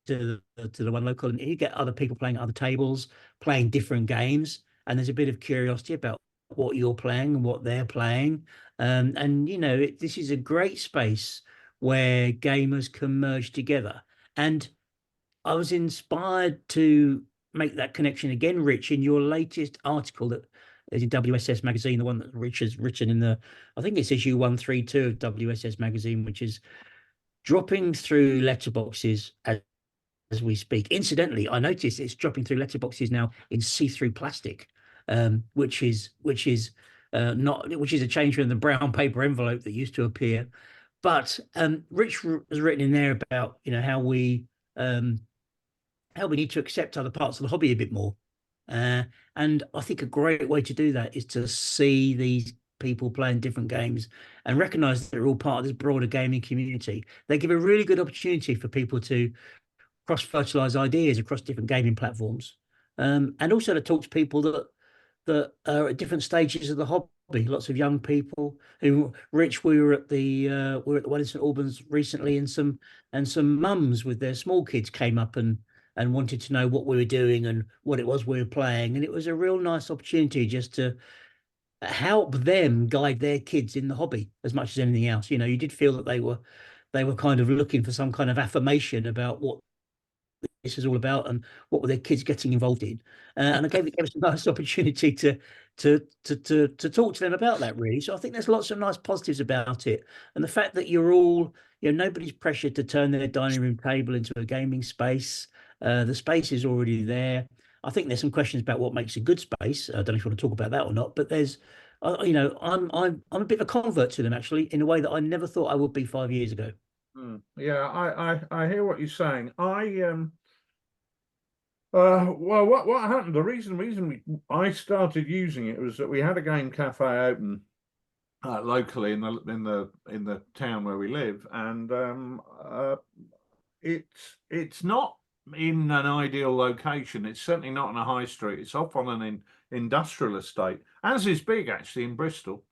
to the one local, and you get other people playing at other tables, playing different games, and there's a bit of curiosity about what you're playing and what they're playing. This is a great space where gamers can merge together. And I was inspired to make that connection again, Rich, in your latest article that is in WSS magazine, the one that Rich has written in I think it's issue 132 of WSS magazine, which is dropping through letterboxes as we speak. Incidentally, I noticed it's dropping through letterboxes now in see-through plastic, which is a change from the brown paper envelope that used to appear. But Rich has written in there about how we need to accept other parts of the hobby a bit more, and I think a great way to do that is to see these people playing different games and recognize that they're all part of this broader gaming community. They give a really good opportunity for people to cross-fertilize ideas across different gaming platforms, and also to talk to people that are at different stages of the hobby. Lots of young people who, Rich, we were at the one in St Albans recently, and some mums with their small kids came up and wanted to know what we were doing and what it was we were playing, and it was a real nice opportunity just to help them guide their kids in the hobby as much as anything else. You did feel that they were kind of looking for some kind of affirmation about what this is all about and what were their kids getting involved in, and I gave us a nice opportunity to talk to them about that, really. So I think there's lots of nice positives about it, and the fact that you're all, nobody's pressured to turn their dining room table into a gaming space. The space is already there. I think there's some questions about what makes a good space. I don't know if you want to talk about that or not, but there's I'm a bit of a convert to them, actually, in a way that I never thought I would be 5 years ago. Yeah, I hear what you're saying. Well, what happened? The reason I started using it was that we had a game cafe open locally in the town where we live, and it's not in an ideal location. It's certainly not on a high street. It's off on an industrial estate, as is big actually in Bristol.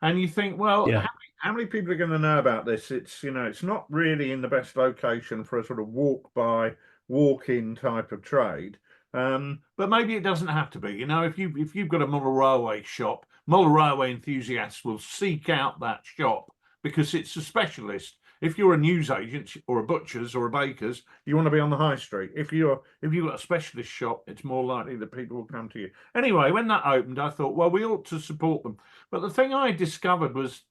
And you think, well, Yeah. how many people are going to know about this? It's not really in the best location for a sort of walk-in type of trade. But maybe it doesn't have to be. If you've got a model railway shop, model railway enthusiasts will seek out that shop because it's a specialist. If you're a newsagent or a butcher's or a baker's, you want to be on the high street. If you've got a specialist shop, it's more likely that people will come to you. Anyway, when that opened, I thought, well, we ought to support them. But the thing I discovered was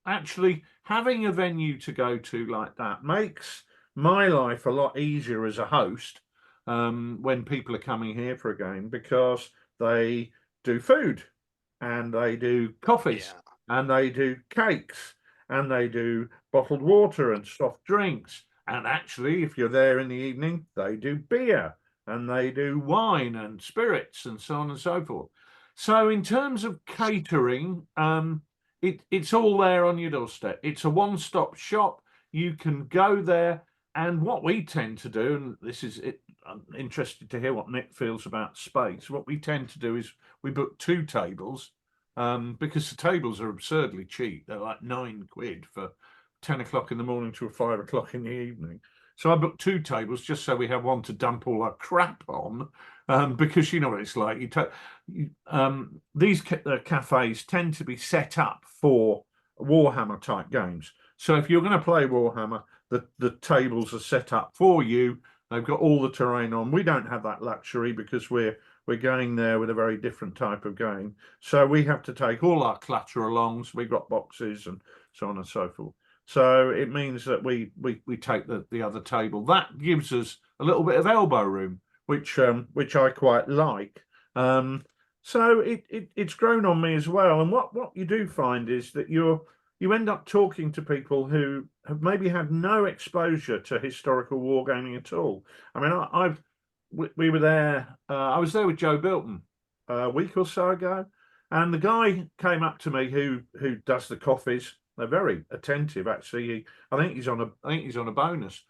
actually having a venue to go to like that makes my life a lot easier as a host when people are coming here for a game, because they do food and they do coffees and they do cakes and they do bottled water and soft drinks. And actually, if you're there in the evening, they do beer and they do wine and spirits and so on and so forth. So in terms of catering, it's all there on your doorstep. It's a one-stop shop. You can go there. And what we tend to do, and this is it, I'm interested to hear what Nick feels about space. What we tend to do is we book 2 tables, because the tables are absurdly cheap. They're like £9 for 10 o'clock in the morning to 5 o'clock in the evening. So I booked 2 tables just so we have one to dump all our crap on, because you know what it's like. These cafes tend to be set up for Warhammer type games. So if you're going to play Warhammer, the tables are set up for you. They've got all the terrain on. We don't have that luxury because we're going there with a very different type of game. So we have to take all our clutter along. So we've got boxes and so on and so forth. So it means that we take the other table. That gives us a little bit of elbow room, which I quite like. So it's grown on me as well. And what you do find is that you end up talking to people who have maybe had no exposure to historical wargaming at all. I mean, we were there. I was there with Joe Bilton a week or so ago, and the guy came up to me who does the coffees. They're very attentive, actually. I think he's on a bonus.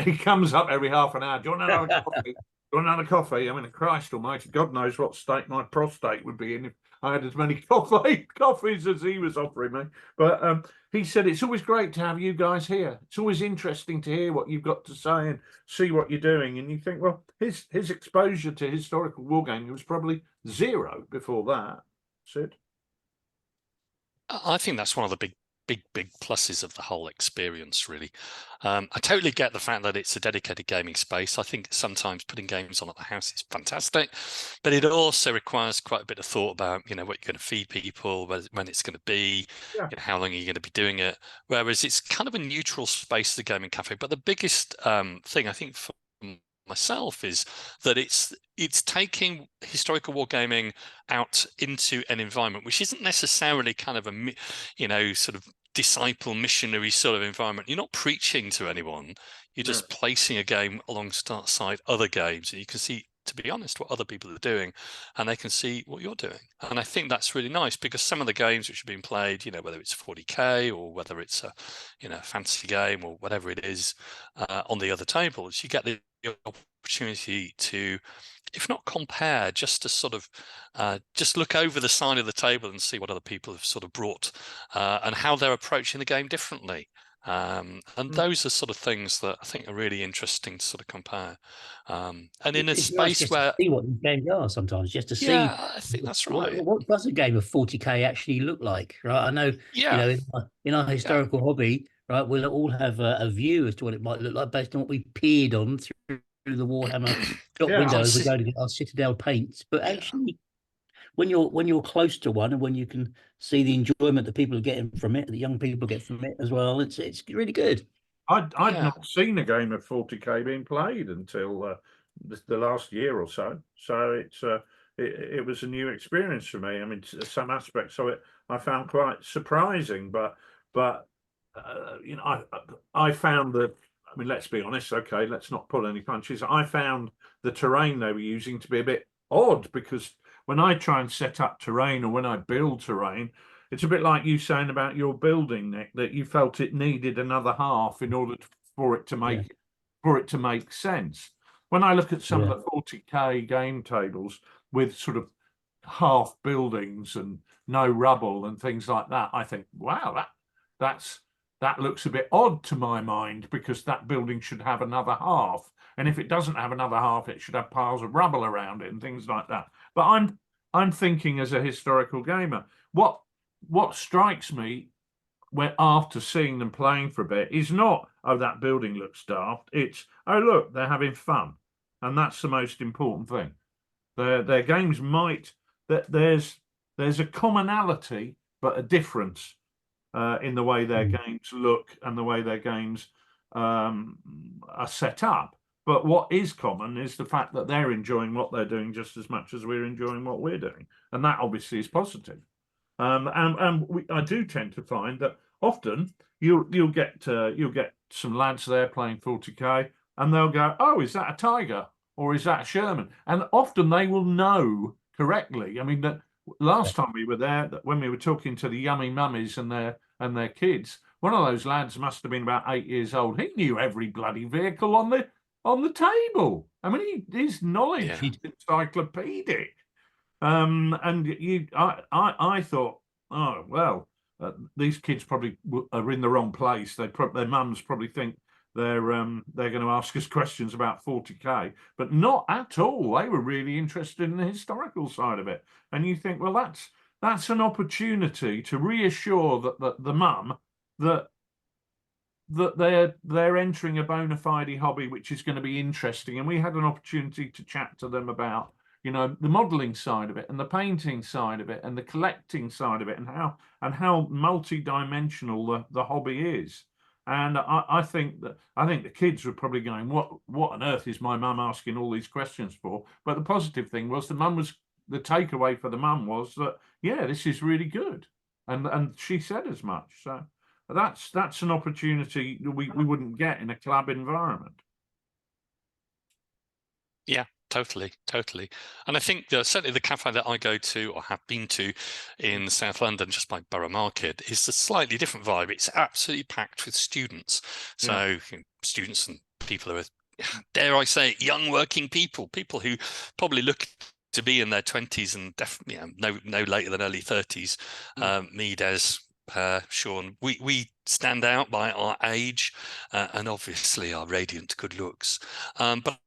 He comes up every half an hour. Do you want another coffee? Do you want another coffee? I mean, Christ Almighty, God knows what state my prostate would be in if I had as many coffees as he was offering me. But he said, it's always great to have you guys here. It's always interesting to hear what you've got to say and see what you're doing. And you think, well, his exposure to historical wargaming was probably 0 before that. Sid? I think that's one of the big pluses of the whole experience, really. I totally get the fact that it's a dedicated gaming space. I think sometimes putting games on at the house is fantastic, but it also requires quite a bit of thought about, what you're going to feed people, when it's going to be, how long are you going to be doing it. Whereas it's kind of a neutral space, the gaming cafe. But the biggest thing I think for myself is that it's taking historical wargaming out into an environment which isn't necessarily kind of a sort of disciple missionary sort of environment. You're not preaching to anyone, you're just placing a game alongside other games, and you can see, to be honest, what other people are doing, and they can see what you're doing. And I think that's really nice, because some of the games which have been played, whether it's 40k or whether it's a fantasy game or whatever it is, on the other tables, you get the opportunity to, if not compare, just to sort of just look over the side of the table and see what other people have sort of brought, and how they're approaching the game differently. And those are sort of things that I think are really interesting to sort of compare. And in a space where to see what the games are sometimes, just to see. I think that's right. What does a game of 40k actually look like, right? I know, in our historical hobby, right, we'll all have a view as to what it might look like based on what we peered on through the Warhammer shop window as we go to get our Citadel paints. But actually, when you're close to one, and when you can see the enjoyment that people are getting from it, the young people get from it as well, it's really good. I'd not seen a game of 40k being played until the last year or so. So it was a new experience for me. I mean, some aspects of it I found quite surprising, but you know, I found that. I mean, let's be honest. Okay, let's not pull any punches. I found the terrain they were using to be a bit odd, because when I try and set up terrain or when I build terrain, it's a bit like you saying about your building, Nick, that you felt it needed another half in order for it to make sense. When I look at some of the 40K game tables with sort of half buildings and no rubble and things like that, I think, wow, that looks a bit odd to my mind, because that building should have another half. And if it doesn't have another half, it should have piles of rubble around it and things like that. But I'm thinking as a historical gamer, what strikes me when after seeing them playing for a bit is not, oh, that building looks daft. It's, oh, look, they're having fun. And that's the most important thing. Their games might, that there's a commonality, but a difference in the way their games look and the way their games are set up. But what is common is the fact that they're enjoying what they're doing just as much as we're enjoying what we're doing, and that obviously is positive. I do tend to find that often you'll get some lads there playing 40K, and they'll go, "Oh, is that a Tiger or is that a Sherman?" And often they will know correctly. I mean, that last time we were there, when we were talking to the yummy mummies and their kids, one of those lads must have been about 8 years old. He knew every bloody vehicle on the table. I mean, his knowledge is encyclopedic. And I thought, oh well, these kids probably are in the wrong place. Their mums probably think they're going to ask us questions about 40K, but not at all. They were really interested in the historical side of it. And you think, well, that's an opportunity to reassure that the mum that they're entering a bona fide hobby which is going to be interesting. And we had an opportunity to chat to them about, you know, the modeling side of it and the painting side of it and the collecting side of it, and how multi-dimensional the hobby is. And I think the kids were probably going, what on earth is my mum asking all these questions for? But the positive thing was the takeaway for the mum was that, yeah, this is really good. And she said as much. So that's an opportunity we wouldn't get in a club environment. Yeah, totally. And I think certainly the cafe that I go to or have been to in South London, just by Borough Market, is a slightly different vibe. It's absolutely packed with students. So students and people who are, dare I say, young working people who probably look to be in their 20s and definitely no later than early 30s. Me, Des, Sean, we stand out by our age and obviously our radiant good looks. But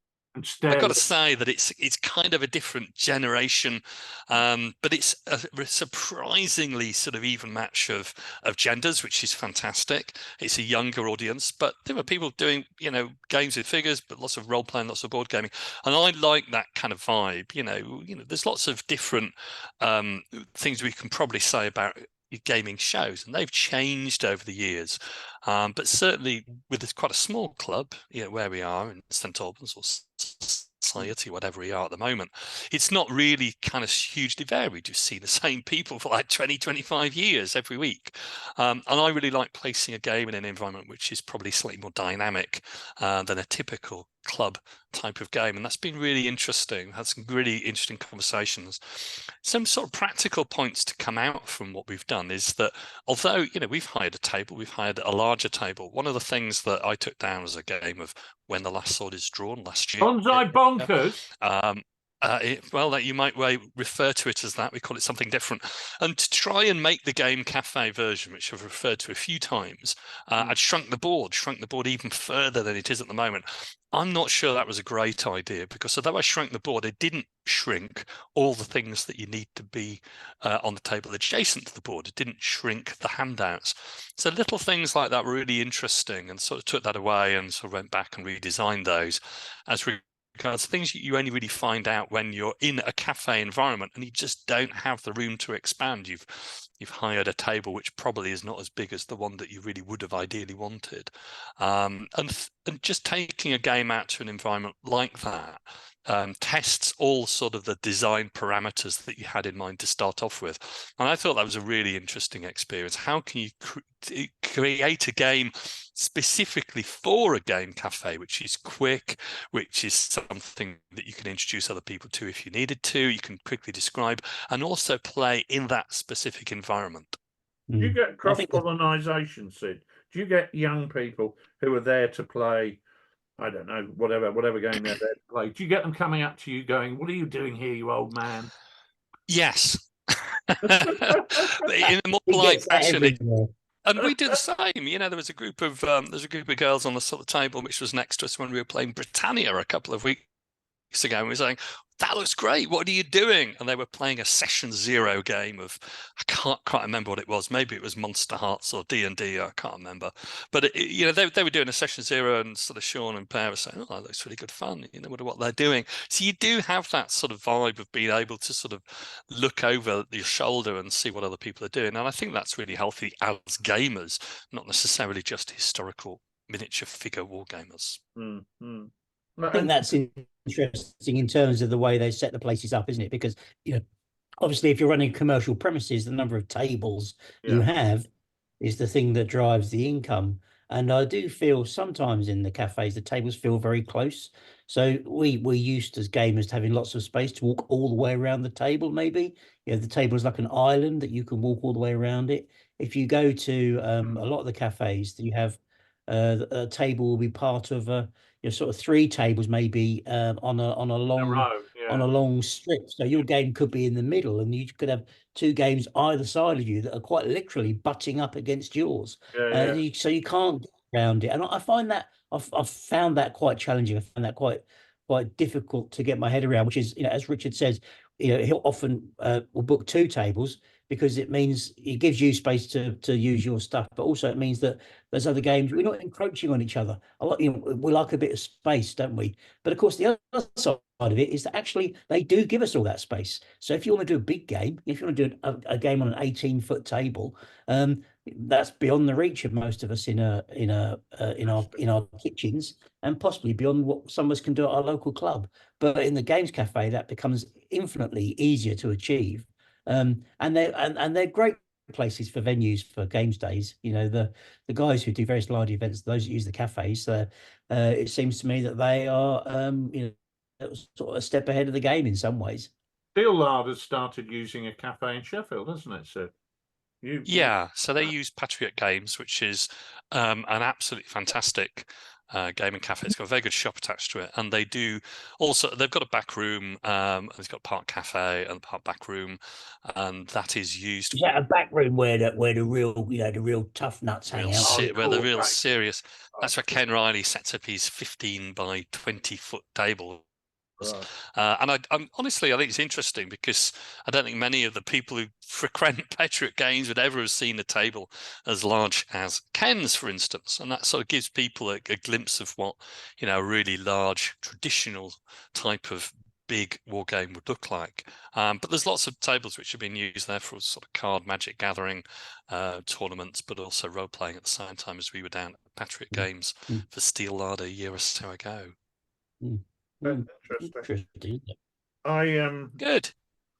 I've got to say that it's kind of a different generation, but it's a surprisingly sort of even match of genders, which is fantastic. It's a younger audience, but there were people doing, you know, games with figures, but lots of role playing, lots of board gaming, and I like that kind of vibe. You know, there's lots of different things we can probably say about gaming shows, and they've changed over the years, but certainly with quite a small club, where we are in St Albans or Society, whatever we are at the moment, it's not really kind of hugely varied. You see the same people for like 20-25 years every week, and I really like placing a game in an environment which is probably slightly more dynamic than a typical club type of game, and that's been really interesting. Had some really interesting conversations. Some sort of practical points to come out from what we've done is that although we've hired a table, we've hired a larger table, one of the things that I took down as a game of When the Last Sword is Drawn last year, Bonsai Bonkers. Well, you might refer to it as that. We call it something different. And to try and make the game cafe version, which I've referred to a few times, I'd shrunk the board even further than it is at the moment. I'm not sure that was a great idea, because although I shrunk the board, it didn't shrink all the things that you need to be on the table adjacent to the board. It didn't shrink the handouts. So little things like that were really interesting, and sort of took that away and sort of went back and redesigned those as because things you only really find out when you're in a cafe environment and you just don't have the room to expand. You've hired a table which probably is not as big as the one that you really would have ideally wanted, and just taking a game out to an environment like that tests all sort of the design parameters that you had in mind to start off with. And I thought that was a really interesting experience. How can you create a game specifically for a game cafe, which is quick, which is something that you can introduce other people to if you needed to, you can quickly describe, and also play in that specific environment. Do you get cross-pollination, Sid? Do you get young people who are there to play, I don't know, whatever game they're there to play? Do you get them coming up to you going, "What are you doing here, you old man?" Yes. In a more polite fashion. And we do the same. You know, there was a group of girls on the sort of table which was next to us when we were playing Britannia a couple of weeks ago, and we were saying, "That looks great. What are you doing?" And they were playing a session 0 game of, I can't quite remember what it was. Maybe it was Monster Hearts or D&D. I can't remember. But you know, they were doing a session 0, and sort of Sean and Per were saying, "Oh, that looks really good fun. You know, what they're doing." So you do have that sort of vibe of being able to sort of look over your shoulder and see what other people are doing. And I think that's really healthy as gamers, not necessarily just historical miniature figure wargamers. I think that's interesting in terms of the way they set the places up, isn't it? Because, you know, obviously, if you're running commercial premises, the number of tables you have is the thing that drives the income. And I do feel sometimes in the cafes, the tables feel very close. So we're used as gamers to having lots of space to walk all the way around the table, maybe. You know, the table is like an island that you can walk all the way around it. If you go to a lot of the cafes, you have a table will be part of sort of 3 tables maybe on a long strip. So your game could be in the middle, and you could have 2 games either side of you that are quite literally butting up against yours. So you can't get around it. And I find that I've found that quite challenging. I find that quite difficult to get my head around. Which is, you know, as Richard says, you know, he'll often will book 2 tables, because it means it gives you space to use your stuff, but also it means that there's other games. We're not encroaching on each other. You know, we like a bit of space, don't we? But of course, the other side of it is that actually they do give us all that space. So if you want to do a big game, if you want to do a game on an 18-foot table, that's beyond the reach of most of us in our kitchens, and possibly beyond what some of us can do at our local club. But in the games cafe, that becomes infinitely easier to achieve. And they're great places for venues for games days. You know, the guys who do various large events, those that use the cafes, it seems to me that they are you know, sort of a step ahead of the game in some ways. Lard has started using a cafe in Sheffield, hasn't it, sir? So they use Patriot Games, which is an absolutely fantastic gaming cafe. It's got a very good shop attached to it, and they do also, they've got a back room, and it's got a part cafe and a part back room, and that is used. Is that a back room where the real, you know, the real tough nuts hang out? Where the real serious. That's where Ken Riley sets up his 15 by 20 foot table. And I'm honestly, I think it's interesting, because I don't think many of the people who frequent Patriot Games would ever have seen a table as large as Ken's, for instance. And that sort of gives people a glimpse of what, you know, a really large traditional type of big war game would look like. But there's lots of tables which have been used there for sort of card Magic Gathering tournaments, but also role playing at the same time, as we were down at Patriot Games for Steel Lard a year or so ago. Interesting. Good.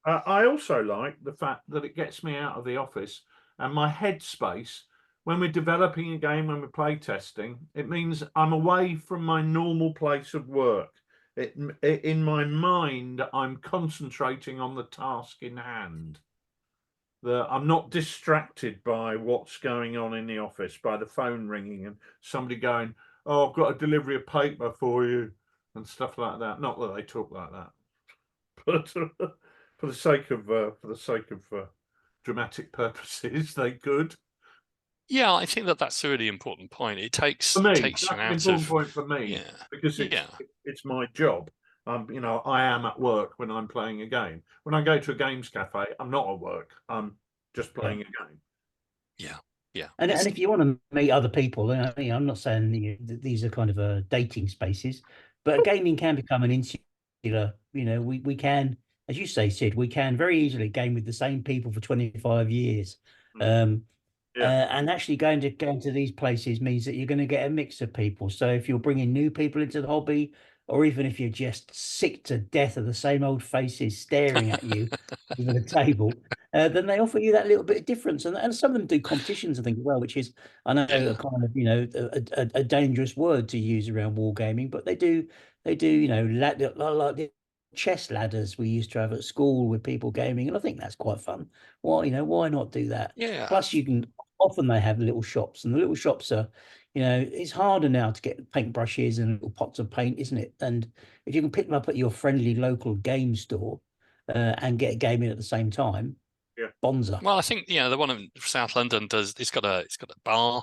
I also like the fact that it gets me out of the office and my headspace. When we're developing a game, when we're play testing, it means I'm away from my normal place of work. In my mind, I'm concentrating on the task in hand. I'm not distracted by what's going on in the office, by the phone ringing and somebody going, "Oh, I've got a delivery of paper for you," and stuff like that. Not that they talk like that, but for the sake of dramatic purposes, they could. Yeah, I think that's a really important point. It takes for me, takes that's you an out important of point for me, because it's my job. You know, I am at work when I'm playing a game. When I go to a games cafe, I'm not at work. I'm just playing a game. Yeah. And if you want to meet other people, I mean, I'm not saying these are kind of dating spaces, but gaming can become an insular. You know, we can, as you say, Sid, we can very easily game with the same people for 25 years. And actually going to these places means that you're going to get a mix of people. So if you're bringing new people into the hobby, or even if you're just sick to death of the same old faces staring at you over the table, then they offer you that little bit of difference. And some of them do competitions, I think, as well, which is, I know, Yeah. a kind of, a dangerous word to use around wargaming, but they do, like the chess ladders we used to have at school with people gaming, and I think that's quite fun. Why not do that? Yeah. Plus, often they have little shops, and the little shops are, it's harder now to get paintbrushes and little pots of paint, isn't it? And if you can pick them up at your friendly local game store and get a game in at the same time, Yeah. bonza. Well, I think the one in South London does. It's got a bar,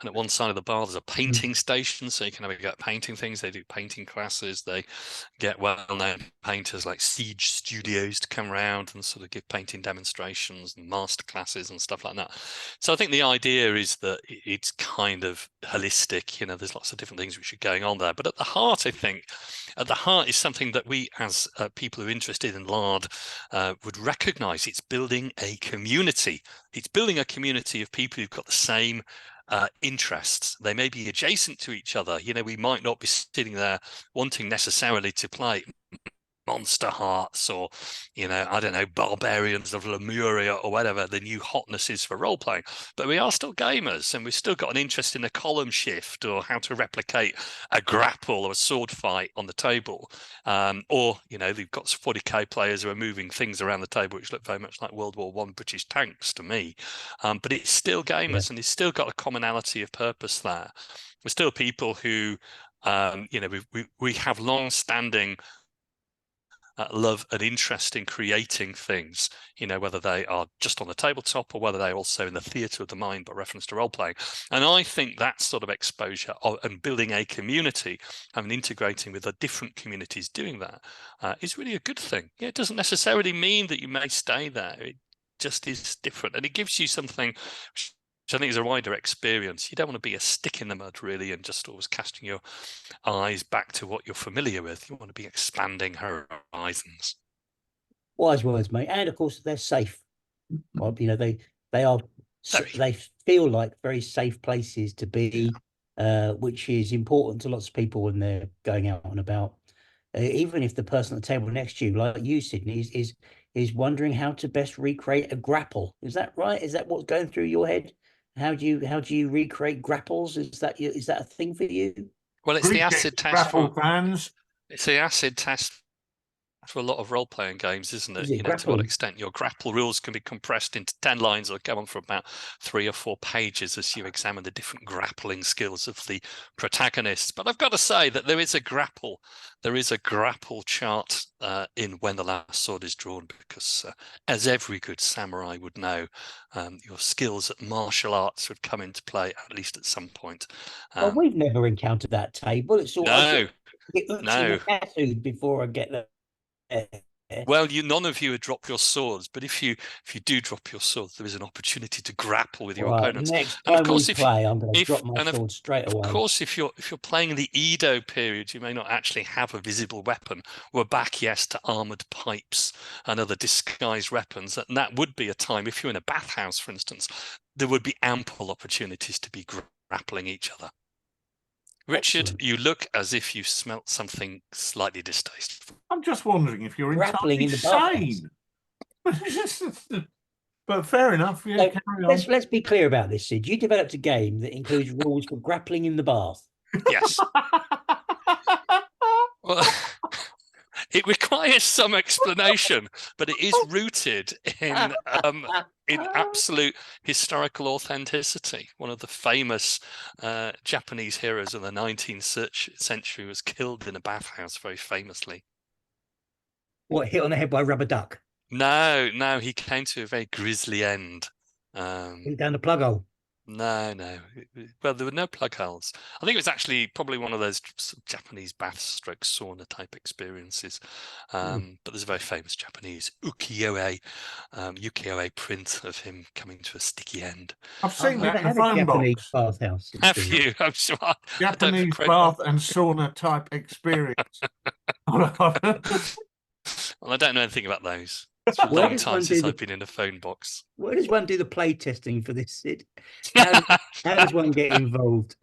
and at one side of the bar there's a painting station, so you can have a go at painting things. They do painting classes. They get well-known painters like Siege Studios to come around and sort of give painting demonstrations and master classes and stuff like that. So I think the idea is that it's kind of holistic. There's lots of different things which are going on there, but at the heart, I think, is something that we, as people who are interested in Lard, would recognise. It's building a community. It's building a community of people who've got the same interests. They may be adjacent to each other. We might not be sitting there wanting necessarily to play Monster Hearts or, I don't know, Barbarians of Lemuria or whatever the new hotness is for role playing. But we are still gamers, and we've still got an interest in a column shift or how to replicate a grapple or a sword fight on the table. Or, they've got 40k players who are moving things around the table which look very much like World War I British tanks to me. But it's still gamers, and it's still got a commonality of purpose there. We're still people who, we have long-standing love and interest in creating things, whether they are just on the tabletop or whether they're also in the theatre of the mind by reference to role playing. And I think that sort of exposure and building a community and integrating with the different communities doing that is really a good thing. It doesn't necessarily mean that you may stay there. It just is different, and it gives you something which I think is a wider experience. You don't want to be a stick in the mud, really, and just always casting your eyes back to what you're familiar with. You want to be expanding horizons. Wise words, mate. And of course, they're safe. Well, they feel like very safe places to be, which is important to lots of people when they're going out and about. Even if the person at the table next to you, like you, Sydney, is wondering how to best recreate a grapple. Is that right? Is that what's going through your head? How do you recreate grapples? Is that a thing for you? Well, it's the acid test for fans. It's the acid test for a lot of role-playing games, isn't it? Is to what extent your grapple rules can be compressed into 10 lines or go on for about 3 or 4 pages as you examine the different grappling skills of the protagonists. But I've got to say that there is a grapple chart in When the Last Sword is Drawn, because as every good samurai would know, your skills at martial arts would come into play at least at some point. Well, we've never encountered that table. It's all no. Before I get there. Well, none of you would drop your swords, but if you do drop your swords, there is an opportunity to grapple with your opponents. Next time we play, I'm going to drop my sword straight away. Of course, if you're playing in the Edo period, you may not actually have a visible weapon. We're back, yes, to armored pipes and other disguised weapons, and that would be a time. If you're in a bathhouse, for instance, there would be ample opportunities to be grappling each other. Richard, Excellent. You look as if you smelt something slightly distasteful. I'm just wondering if you're Grappling entirely in the sane. But fair enough. Yeah, carry on. Let's be clear about this, Sid. You developed a game that includes rules for grappling in the bath. Yes. Well, it requires some explanation, but it is rooted in absolute historical authenticity. One of the famous Japanese heroes of the 19th century was killed in a bathhouse very famously. What, hit on the head by a rubber duck? No, he came to a very grisly end. Down the plug hole? No. Well, there were no plug holes. I think it was actually probably one of those Japanese bath stroke sauna type experiences. But there's a very famous Japanese ukiyo-e print of him coming to a sticky end. I've seen that in the had a phone Japanese box. bathhouse. Have you? I'm sure. Japanese bath and sauna type experience. Well, I don't know anything about those. It's a Where long does time one since do I've the been in a phone box. where does one do the play testing for this, Sid? How does one get involved?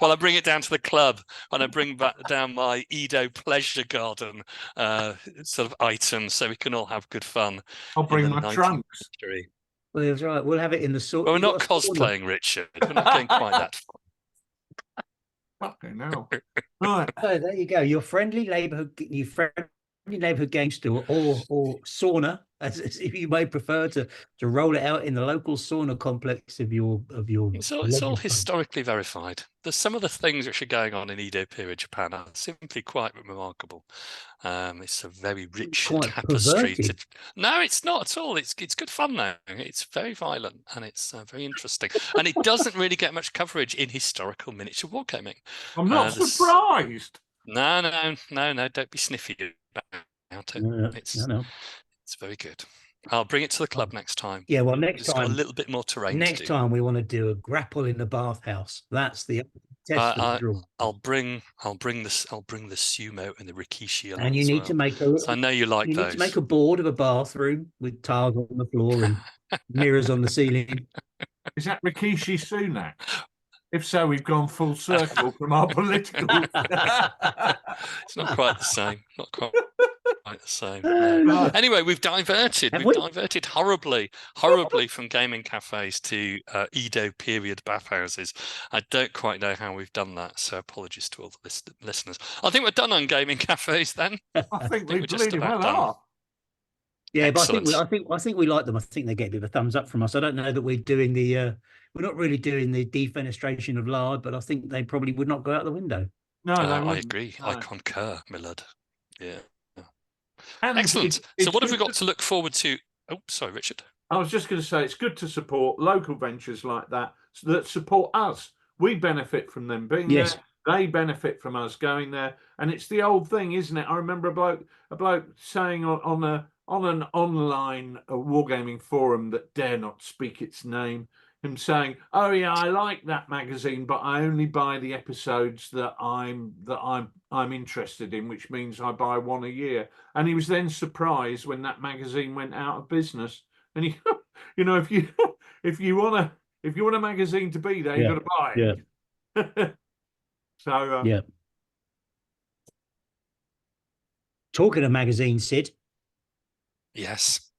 Well, I bring it down to the club and I bring back down my Edo Pleasure Garden sort of items so we can all have good fun. I'll in bring the my 19th trunks. century. Well, that's right. We'll have it in the sort. Well, we're not cosplaying, Richard. We're not going quite that far. Fucking hell. Right. Oh, there you go. Your friendly neighborhood game store or sauna, as if you may prefer to roll it out in the local sauna complex of your It's all local- historically verified. There's some of the things which are going on in Edo period Japan are simply quite remarkable. It's a very rich Quite tapestry. perverted. No, it's not at all. It's good fun though. It's very violent and it's very interesting. And it doesn't really get much coverage in historical miniature wargaming. I'm not surprised. No. Don't be sniffy about it. No. It's very good. I'll bring it to the club next time. Yeah, well, next It's got a time. little bit more terrain. Next time we want to do a grapple in the bathhouse. That's the test of the draw. I'll bring the sumo and the rikishi along. And you as need well. to make a. So I know you like you those. need to make a board of a bathroom with tiles on the floor and mirrors on the ceiling. Is that Rikishi Sunak? If so, we've gone full circle from our political. It's not quite the same. Not quite the same. No. Anyway, we've diverted. We've diverted horribly from gaming cafes to Edo period bathhouses. I don't quite know how we've done that, so apologies to all the listeners. I think we're done on gaming cafes then. I think we we're just bleeding about well done. are. Yeah, Excellent. but I think we like them. I think they get a bit of a thumbs up from us. I don't know that we're doing the we're not really doing the defenestration of Lard, but I think they probably would not go out the window. No, I agree. No. I concur, Millard. Yeah. And Excellent. it's So what have we good got to look forward to? Oh, sorry, Richard. I was just going to say it's good to support local ventures like that support us. We benefit from them being there. They benefit from us going there. And it's the old thing, isn't it? I remember a bloke saying on an online wargaming forum that dare not speak its name, him saying, "Oh yeah, I like that magazine, but I only buy the episodes that I'm interested in, which means I buy one a year." And he was then surprised when that magazine went out of business. And he, if you want a magazine to be there, you've got to buy it. Yeah. So yeah. Talking of magazines, Sid. Yes.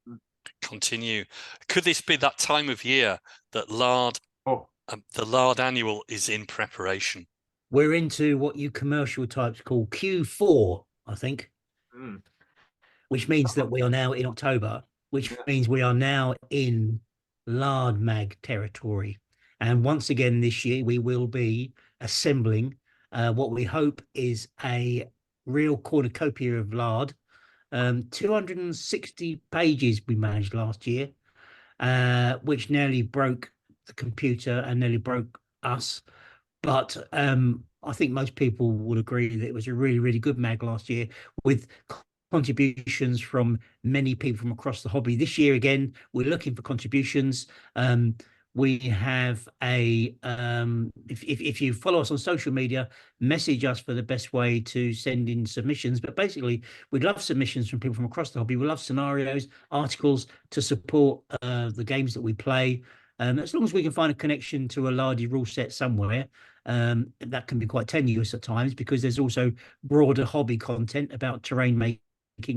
Continue. Could this be that time of year that Lard, the Lard Annual is in preparation? We're into what you commercial types call Q4, I think, which means that we are now in October, which means we are now in Lard Mag territory. And once again this year, we will be assembling what we hope is a real cornucopia of Lard. 260 pages we managed last year, which nearly broke the computer and nearly broke us. But I think most people would agree that it was a really, really good mag last year with contributions from many people from across the hobby. This year, again, we're looking for contributions. We have a, if you follow us on social media, message us for the best way to send in submissions. But basically, we'd love submissions from people from across the hobby. We love scenarios, articles to support the games that we play. As long as we can find a connection to a Lardy rule set somewhere, that can be quite tenuous at times because there's also broader hobby content about terrain making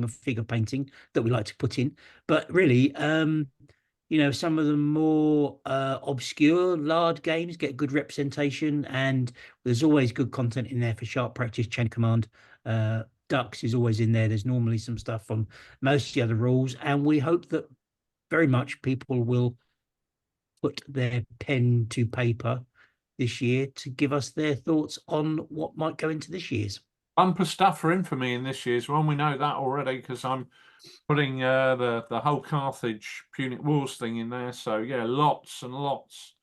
and figure painting that we like to put in. But really, some of the more obscure Lard games get good representation, and there's always good content in there for Sharp Practice, Chain Command. Ducks is always in there. There's normally some stuff from most of the other rules, and we hope that very much people will put their pen to paper this year to give us their thoughts on what might go into this year's. Bumper stuff for infamy in this year's one. We know that already because I'm putting the whole Carthage Punic Wars thing in there. So yeah, lots and lots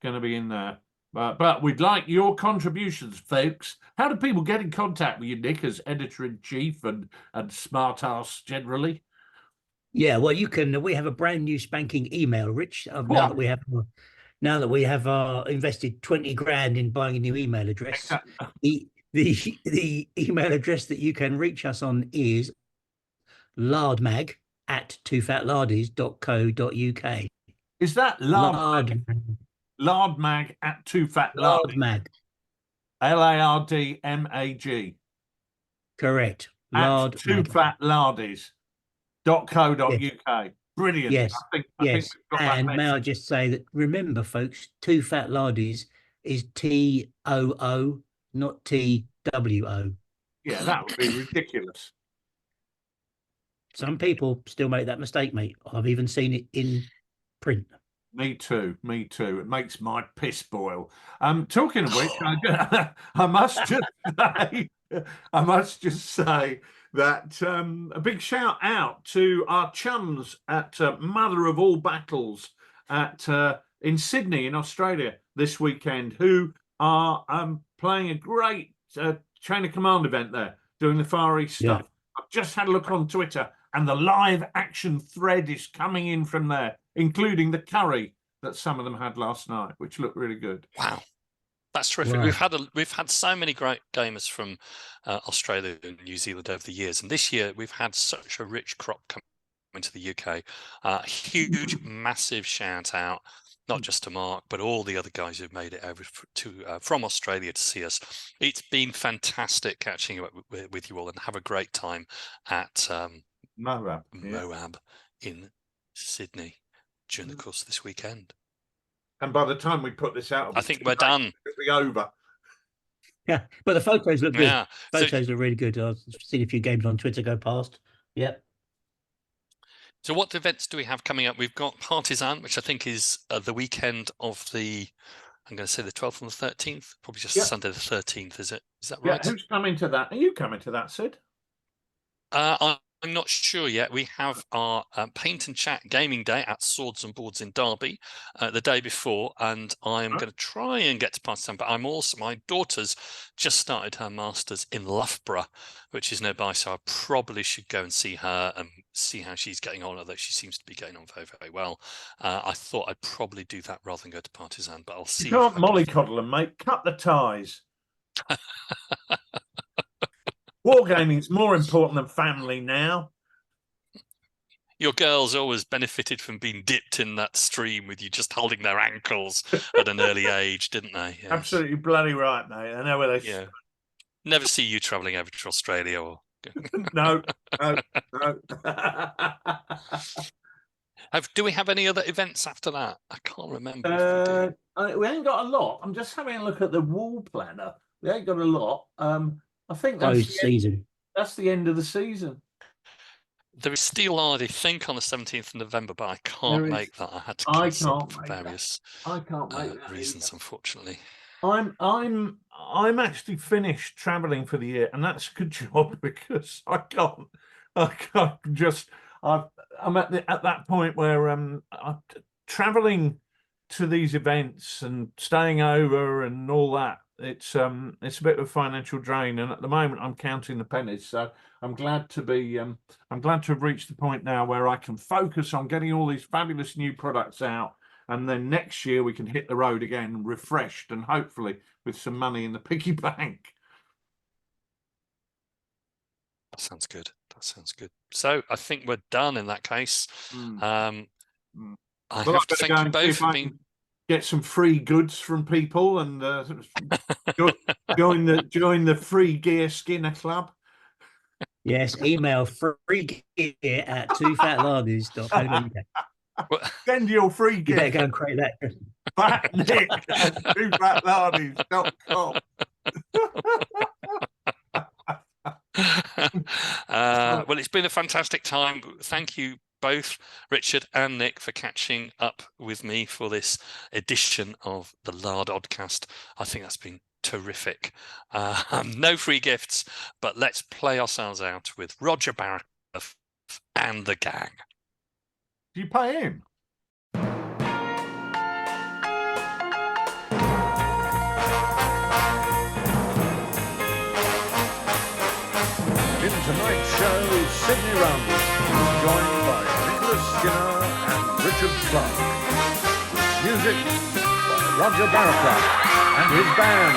going to be in there. But we'd like your contributions, folks. How do people get in contact with you, Nick, as editor-in-chief and smart ass generally? Yeah, well, you can. We have a brand new spanking email, Rich. Now that we have invested 20 grand in buying a new email address. The email address that you can reach us on is lardmag, at TooFatLardies.co.uk. Is that Lard Mag at TooFatLardies? Lard Mag. LARDMAG. Correct. At Lard Mag. TooFatLardies.co.uk. Brilliant. Yes. I think Yes. we've got that And may I message. just say that, remember, folks, TooFatLardies is TOO, not TWO. Yeah, that would be ridiculous. Some people still make that mistake, mate. I've even seen it in print. Me too. It makes my piss boil. Talking of which, I must just say that a big shout out to our chums at Mother of All Battles in Sydney in Australia this weekend, who are playing a great Chain of Command event there, doing the Far East stuff. Yeah. I've just had a look on Twitter, and the live action thread is coming in from there, including the curry that some of them had last night, which looked really good. Wow, that's terrific. Wow. We've had so many great gamers from Australia and New Zealand over the years, and this year we've had such a rich crop coming to the UK. Huge, massive shout out, not just to Mark, but all the other guys who've made it over from Australia to see us. It's been fantastic catching up with you all, and have a great time at Moab in Sydney during the course of this weekend. And by the time we put this out, I think we're done. It'll be over. Yeah, but the photos look good. Yeah, Photos are really good. I've seen a few games on Twitter go past. Yep. So what events do we have coming up? We've got Partisan, which I think is the weekend of the, I'm going to say the 12th and the 13th, probably just Sunday the 13th, is it? Is that right? Yeah, who's coming to that? Are you coming to that, Sid? I'm not sure yet. We have our Paint and Chat Gaming Day at Swords and Boards in Derby the day before, and I'm going to try and get to Partisan, but my daughter's just started her Masters in Loughborough, which is nearby, so I probably should go and see her and see how she's getting on, although she seems to be getting on very, very well. I thought I'd probably do that rather than go to Partisan, but I'll see. You can't mollycoddle them, mate. Cut the ties. Wargaming's more important than family now. Your girls always benefited from being dipped in that stream with you just holding their ankles at an early age, didn't they? Yes. Absolutely bloody right, mate. I know where they. Yeah. Never see you travelling over to Australia or. No. Do we have any other events after that? I can't remember. We ain't got a lot. I'm just having a look at the wall planner. We ain't got a lot. I think that's that's the end of the season. There is Steel Lard, I think, on the 17th of November, but I can't make that. I had to cancel for various reasons, unfortunately. I'm actually finished travelling for the year, and that's a good job because I can't just. I'm at that point where I'm travelling to these events and staying over and all that. It's a bit of a financial drain, and at the moment I'm counting the pennies. So I'm glad to have reached the point now where I can focus on getting all these fabulous new products out, and then next year we can hit the road again, refreshed and hopefully with some money in the piggy bank. That sounds good. So I think we're done in that case. I have to thank you both for being. Get some free goods from people and join the Free Gear Skinner Club. Yes, email freegear@TooFatLardies.co.uk. Send your free gear. You better go and create that. Fat Nick at TooFatLardies.com. Well, it's been a fantastic time. Thank you both, Richard and Nick, for catching up with me for this edition of the Lard Oddcast. I think that's been terrific. No free gifts, but let's play ourselves out with Roger Barrett and the gang. Do you pay him? In tonight's show, Sydney Rumble, joined by Nicholas Skinner and Richard Clark. Music by Roger Barrett and his band.